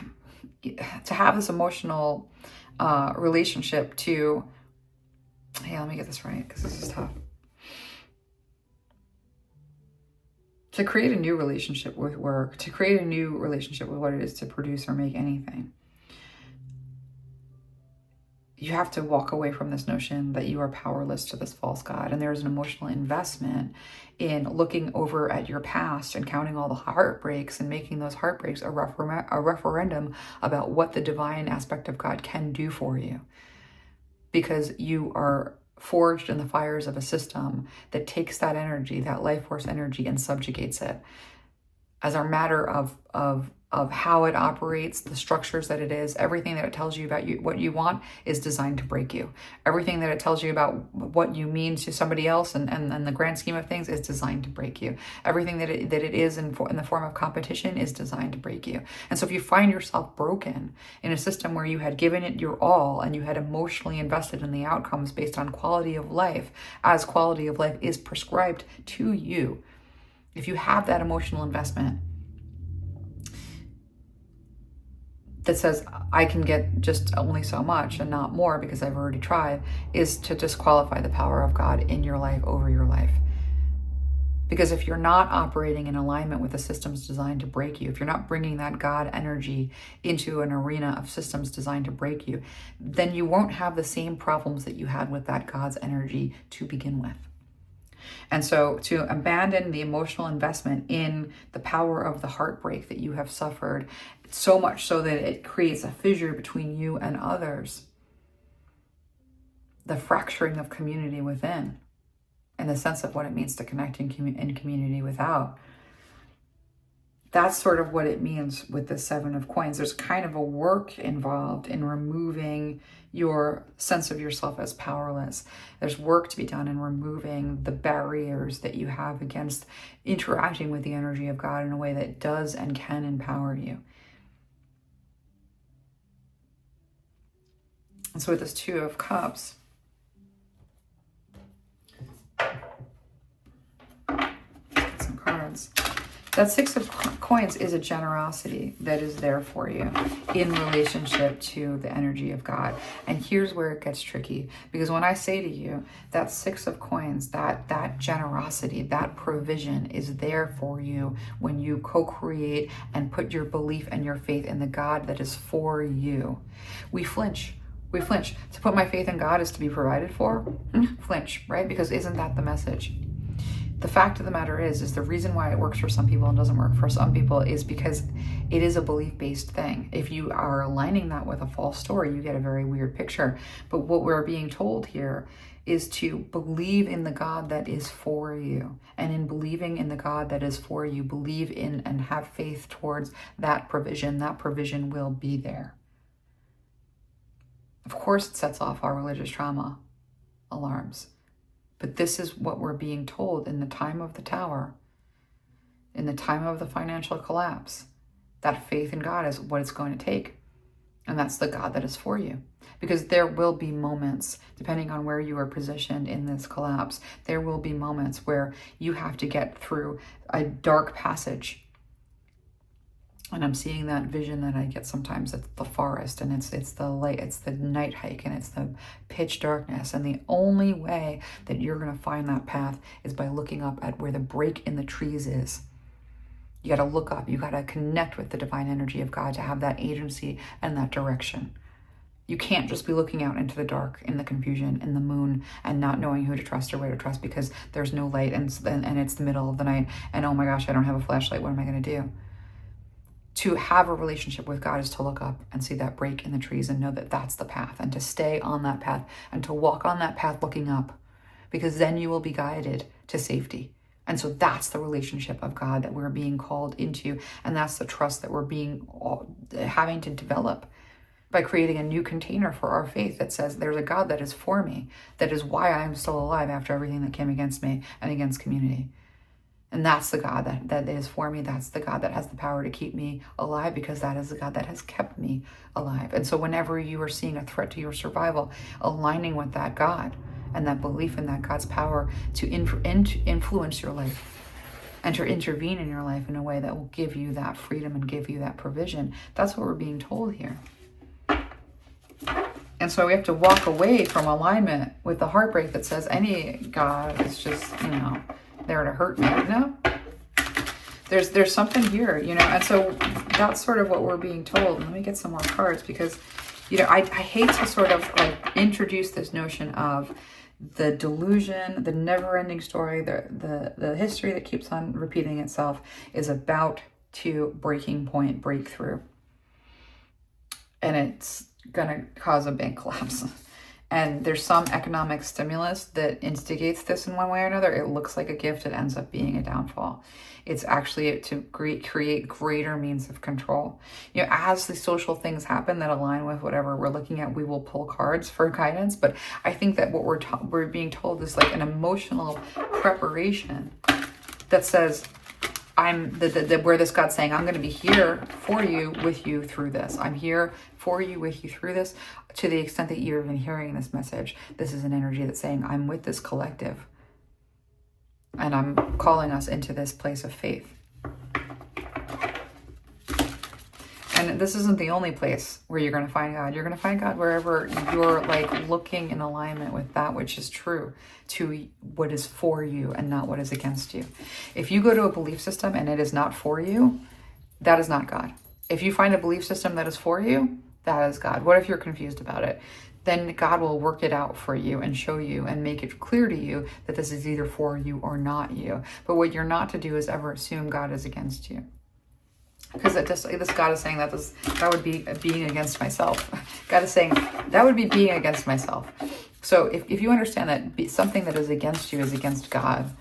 to have this emotional relationship to, hey, let me get this right because this is tough. To create a new relationship with work, to create a new relationship with what it is to produce or make anything, you have to walk away from this notion that you are powerless to this false god. And there's an emotional investment in looking over at your past and counting all the heartbreaks and making those heartbreaks a referendum about what the divine aspect of God can do for you. Because you are forged in the fires of a system that takes that energy, that life force energy, and subjugates it as a matter of how it operates, the structures that it is. Everything that it tells you about what you want is designed to break you. Everything that it tells you about what you mean to somebody else and the grand scheme of things is designed to break you. Everything that it is in the form of competition is designed to break you. And so if you find yourself broken in a system where you had given it your all and you had emotionally invested in the outcomes based on quality of life, as quality of life is prescribed to you, if you have that emotional investment that says, I can get just only so much and not more because I've already tried, is to disqualify the power of God in your life over your life. Because if you're not operating in alignment with the systems designed to break you, if you're not bringing that God energy into an arena of systems designed to break you, then you won't have the same problems that you had with that God's energy to begin with. And so to abandon the emotional investment in the power of the heartbreak that you have suffered, so much so that it creates a fissure between you and others, the fracturing of community within, and the sense of what it means to connect in community without. That's sort of what it means with the Seven of Coins. There's kind of a work involved in removing your sense of yourself as powerless. There's work to be done in removing the barriers that you have against interacting with the energy of God in a way that does and can empower you. And so with this Two of Cups, get some cards. That Six of Coins is a generosity that is there for you in relationship to the energy of God. And here's where it gets tricky. Because when I say to you, that Six of Coins, that generosity, that provision is there for you when you co-create and put your belief and your faith in the God that is for you. We flinch. We flinch. To put my faith in God is to be provided for? Flinch, right? Because isn't that the message? The fact of the matter is the reason why it works for some people and doesn't work for some people is because it is a belief-based thing. If you are aligning that with a false story, you get a very weird picture. But what we're being told here is to believe in the God that is for you. And in believing in the God that is for you, believe in and have faith towards that provision. That provision will be there. Of course, it sets off our religious trauma alarms. But this is what we're being told in the time of the Tower, in the time of the financial collapse. That faith in God is what it's going to take. And that's the God that is for you. Because there will be moments, depending on where you are positioned in this collapse, there will be moments where you have to get through a dark passage. And I'm seeing that vision that I get sometimes at the forest, and it's the light, it's the night hike, and it's the pitch darkness. And the only way that you're going to find that path is by looking up at where the break in the trees is. You got to look up. You got to connect with the divine energy of God to have that agency and that direction. You can't just be looking out into the dark, in the confusion, in the moon, and not knowing who to trust or where to trust because there's no light and it's the middle of the night. And oh my gosh, I don't have a flashlight. What am I going to do? To have a relationship with God is to look up and see that break in the trees and know that that's the path, and to stay on that path and to walk on that path looking up, because then you will be guided to safety. And so that's the relationship of God that we're being called into, and that's the trust that we're having to develop by creating a new container for our faith that says there's a God that is for me, that is why I'm still alive after everything that came against me and against community. And that's the God that is for me. That's the God that has the power to keep me alive, because that is the God that has kept me alive. And so whenever you are seeing a threat to your survival, aligning with that God and that belief in that God's power to influence your life and to intervene in your life in a way that will give you that freedom and give you that provision. That's what we're being told here. And so we have to walk away from alignment with the heartbreak that says any God is just, there to hurt me. There's something here, and so that's sort of what we're being told. Let me get some more cards because, I hate to sort of like introduce this notion of the delusion, the never-ending story, the history that keeps on repeating itself is about to breaking point, breakthrough. And it's going to cause a bank collapse. And there's some economic stimulus that instigates this in one way or another. It looks like a gift. It ends up being a downfall. It's actually to create greater means of control. As the social things happen that align with whatever we're looking at, we will pull cards for guidance. But I think that what we're being told is like an emotional preparation that says, where this God's saying, I'm going to be here for you, with you through this. I'm here for you, with you through this. To the extent that you're even hearing this message, this is an energy that's saying, I'm with this collective. And I'm calling us into this place of faith. And this isn't the only place where you're going to find God. You're going to find God wherever you're like looking in alignment with that which is true, to what is for you and not what is against you. If you go to a belief system and it is not for you, that is not God. If you find a belief system that is for you, that is God. What if you're confused about it? Then God will work it out for you and show you and make it clear to you that this is either for you or not you. But what you're not to do is ever assume God is against you. Because this God is saying that would be being against myself. God is saying that would be being against myself. So if you understand that something that is against you is against God,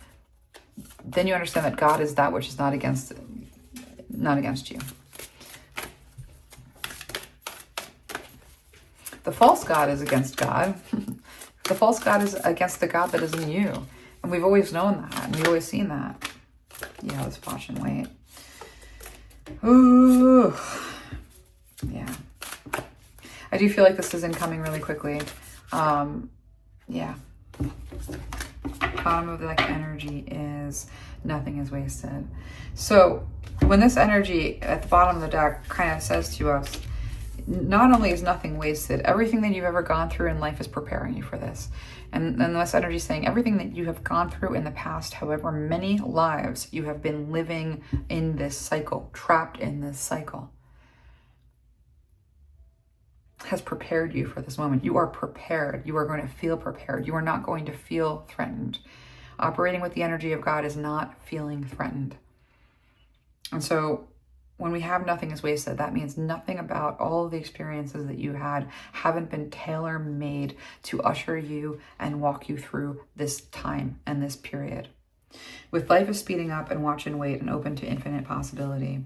then you understand that God is that which is not against you. The false God is against God. The false God is against the God that is in you. And we've always known that. And we've always seen that. Yeah, let's watch and wait. Ooh. Yeah. I do feel like this is incoming really quickly. Yeah. Bottom of the energy is nothing is wasted. So when this energy at the bottom of the deck kind of says to us, not only is nothing wasted, everything that you've ever gone through in life is preparing you for this. And this energy is saying everything that you have gone through in the past, however many lives you have been living in this cycle, trapped in this cycle, has prepared you for this moment. You are prepared. You are going to feel prepared. You are not going to feel threatened. Operating with the energy of God is not feeling threatened. And so when we have nothing is wasted, that means nothing about all of the experiences that you had haven't been tailor-made to usher you and walk you through this time and this period. With life is speeding up and watch and wait and open to infinite possibility.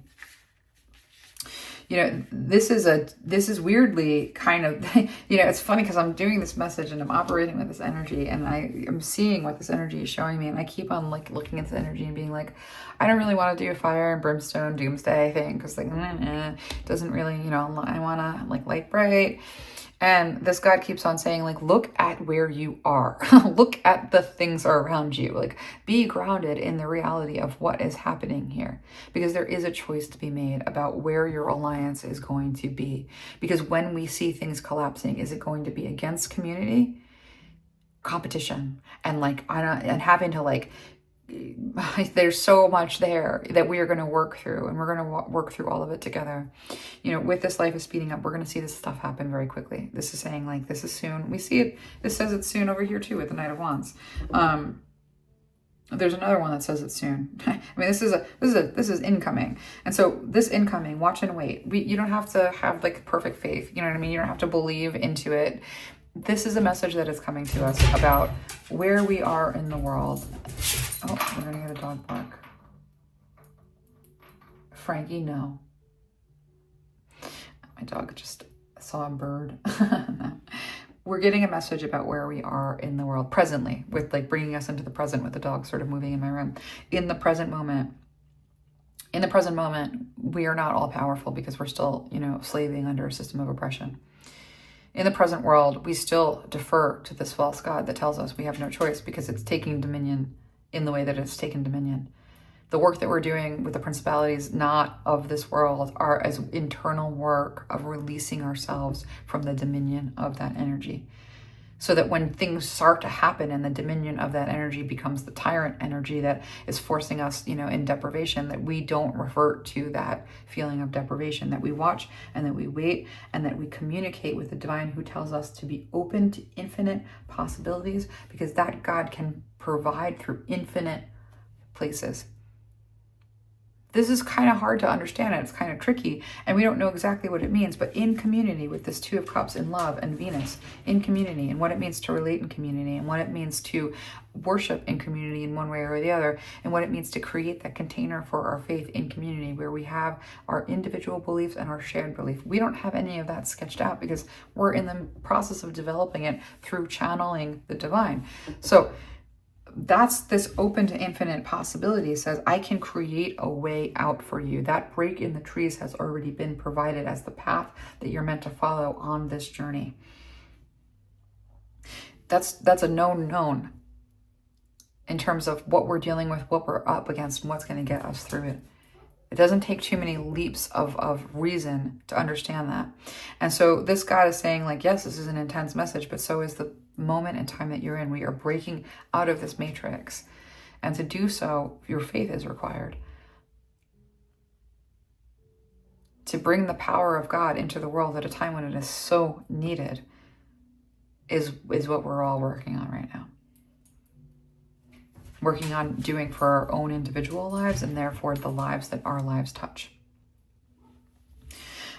This is weirdly kind of, it's funny because I'm doing this message and I'm operating with this energy and I'm seeing what this energy is showing me. And I keep on like looking at this energy and being like, I don't really want to do a fire and brimstone doomsday thing because like, it doesn't really, I want to like light bright. And this God keeps on saying, like, look at where you are. Look at the things around you. Like, be grounded in the reality of what is happening here. Because there is a choice to be made about where your alliance is going to be. Because when we see things collapsing, is it going to be against community? Competition. And like, and having to like, there's so much there that we are going to work through, and we're going to work through all of it together. With this life is speeding up, we're going to see this stuff happen very quickly. This is saying like, this is soon. We see it. This says it's soon over here too with the Knight of Wands. There's another one that says it's soon. I mean, this is incoming. And so this incoming, watch and wait. You don't have to have like perfect faith. You know what I mean? You don't have to believe into it. This is a message that is coming to us about where we are in the world. Oh, we're going to get a dog bark. Frankie, no. My dog just saw a bird. We're getting a message about where we are in the world presently, with like bringing us into the present with the dog sort of moving in my room. In the present moment, we are not all powerful because we're still, slaving under a system of oppression. In the present world, we still defer to this false God that tells us we have no choice because it's taking dominion in the way that it's taken dominion. The work that we're doing with the principalities not of this world are as internal work of releasing ourselves from the dominion of that energy. So that when things start to happen and the dominion of that energy becomes the tyrant energy that is forcing us, in deprivation, that we don't revert to that feeling of deprivation, that we watch and that we wait and that we communicate with the divine who tells us to be open to infinite possibilities, because that God can provide through infinite places. This is kind of hard to understand, and it's kind of tricky, and we don't know exactly what it means, but in community with this Two of Cups in love and Venus, in community, and what it means to relate in community, and what it means to worship in community in one way or the other, and what it means to create that container for our faith in community where we have our individual beliefs and our shared belief. We don't have any of that sketched out because we're in the process of developing it through channeling the divine. So that's this open to infinite possibility. Says, I can create a way out for you. That break in the trees has already been provided as the path that you're meant to follow on this journey. That's a known in terms of what we're dealing with, what we're up against, and what's going to get us through it. It doesn't take too many leaps of reason to understand that. And so this God is saying, like, yes, this is an intense message, but so is the moment in time that you're in. We are breaking out of this matrix. And to do so, your faith is required. To bring the power of God into the world at a time when it is so needed is what we're all working on right now. Working on doing for our own individual lives, and therefore the lives that our lives touch.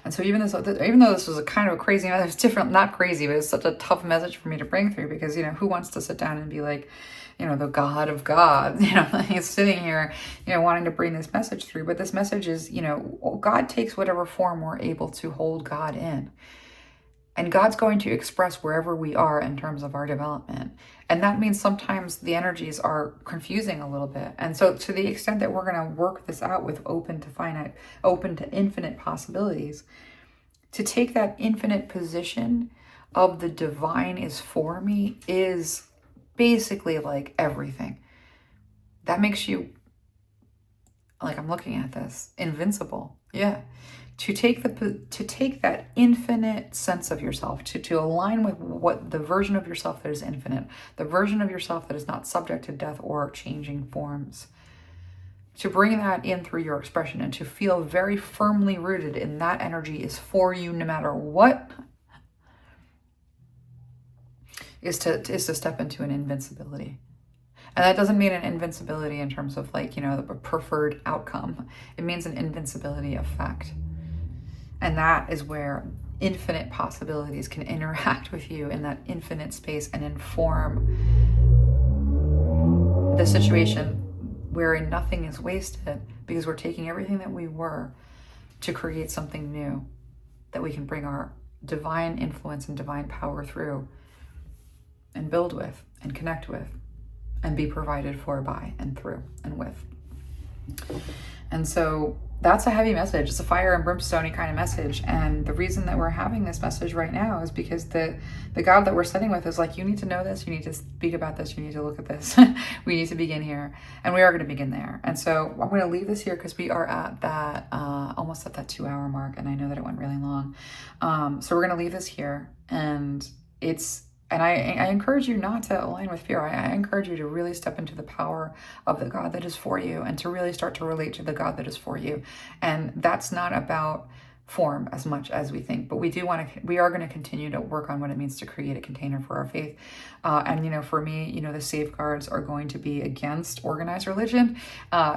And so even though this was a kind of a crazy message, it's different, not crazy, but it's such a tough message for me to bring through, because, who wants to sit down and be like, the God of God, he's sitting here, wanting to bring this message through. But this message is, God takes whatever form we're able to hold God in. And God's going to express wherever we are in terms of our development. And that means sometimes the energies are confusing a little bit. And so to the extent that we're going to work this out with open to infinite possibilities, to take that infinite position of the divine is for me is basically like everything. That makes you, like, I'm looking at this, invincible. Yeah. To take that infinite sense of yourself, to align with what the version of yourself that is infinite, the version of yourself that is not subject to death or changing forms, to bring that in through your expression and to feel very firmly rooted in that energy is for you no matter what, is to step into an invincibility. And that doesn't mean an invincibility in terms of the preferred outcome. It means an invincibility of fact. And that is where infinite possibilities can interact with you in that infinite space and inform the situation wherein nothing is wasted, because we're taking everything that we were to create something new that we can bring our divine influence and divine power through and build with and connect with and be provided for by and through and with. And so that's a heavy message. It's a fire and brimstone-y kind of message. And the reason that we're having this message right now is because the God that we're sitting with is like, you need to know this, you need to speak about this, you need to look at this. We need to begin here. And we are going to begin there. And so I'm going to leave this here because we are at that, almost at that 2-hour mark. And I know that it went really long. So we're going to leave this here. And I encourage you not to align with fear. I encourage you to really step into the power of the God that is for you and to really start to relate to the God that is for you. And that's not about form as much as we think, but we are going to continue to work on what it means to create a container for our faith. And for me, the safeguards are going to be against organized religion.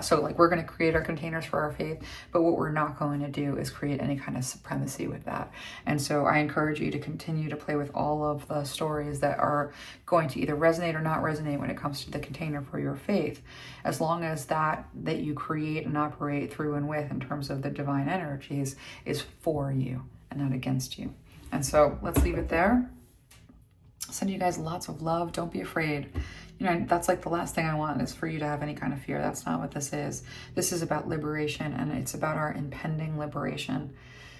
So we're going to create our containers for our faith, but what we're not going to do is create any kind of supremacy with that. And so I encourage you to continue to play with all of the stories that are going to either resonate or not resonate when it comes to the container for your faith, as long as that you create and operate through and with in terms of the divine energies is for you and not against you. And so let's leave it there. Send you guys lots of love. Don't be afraid. That's the last thing I want is for you to have any kind of fear. That's not what this is. This is about liberation, and it's about our impending liberation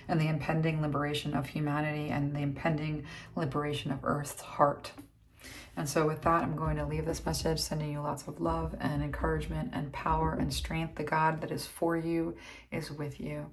and the impending liberation of humanity and the impending liberation of Earth's heart. And so with that, I'm going to leave this message, sending you lots of love and encouragement and power and strength. The God that is for you is with you.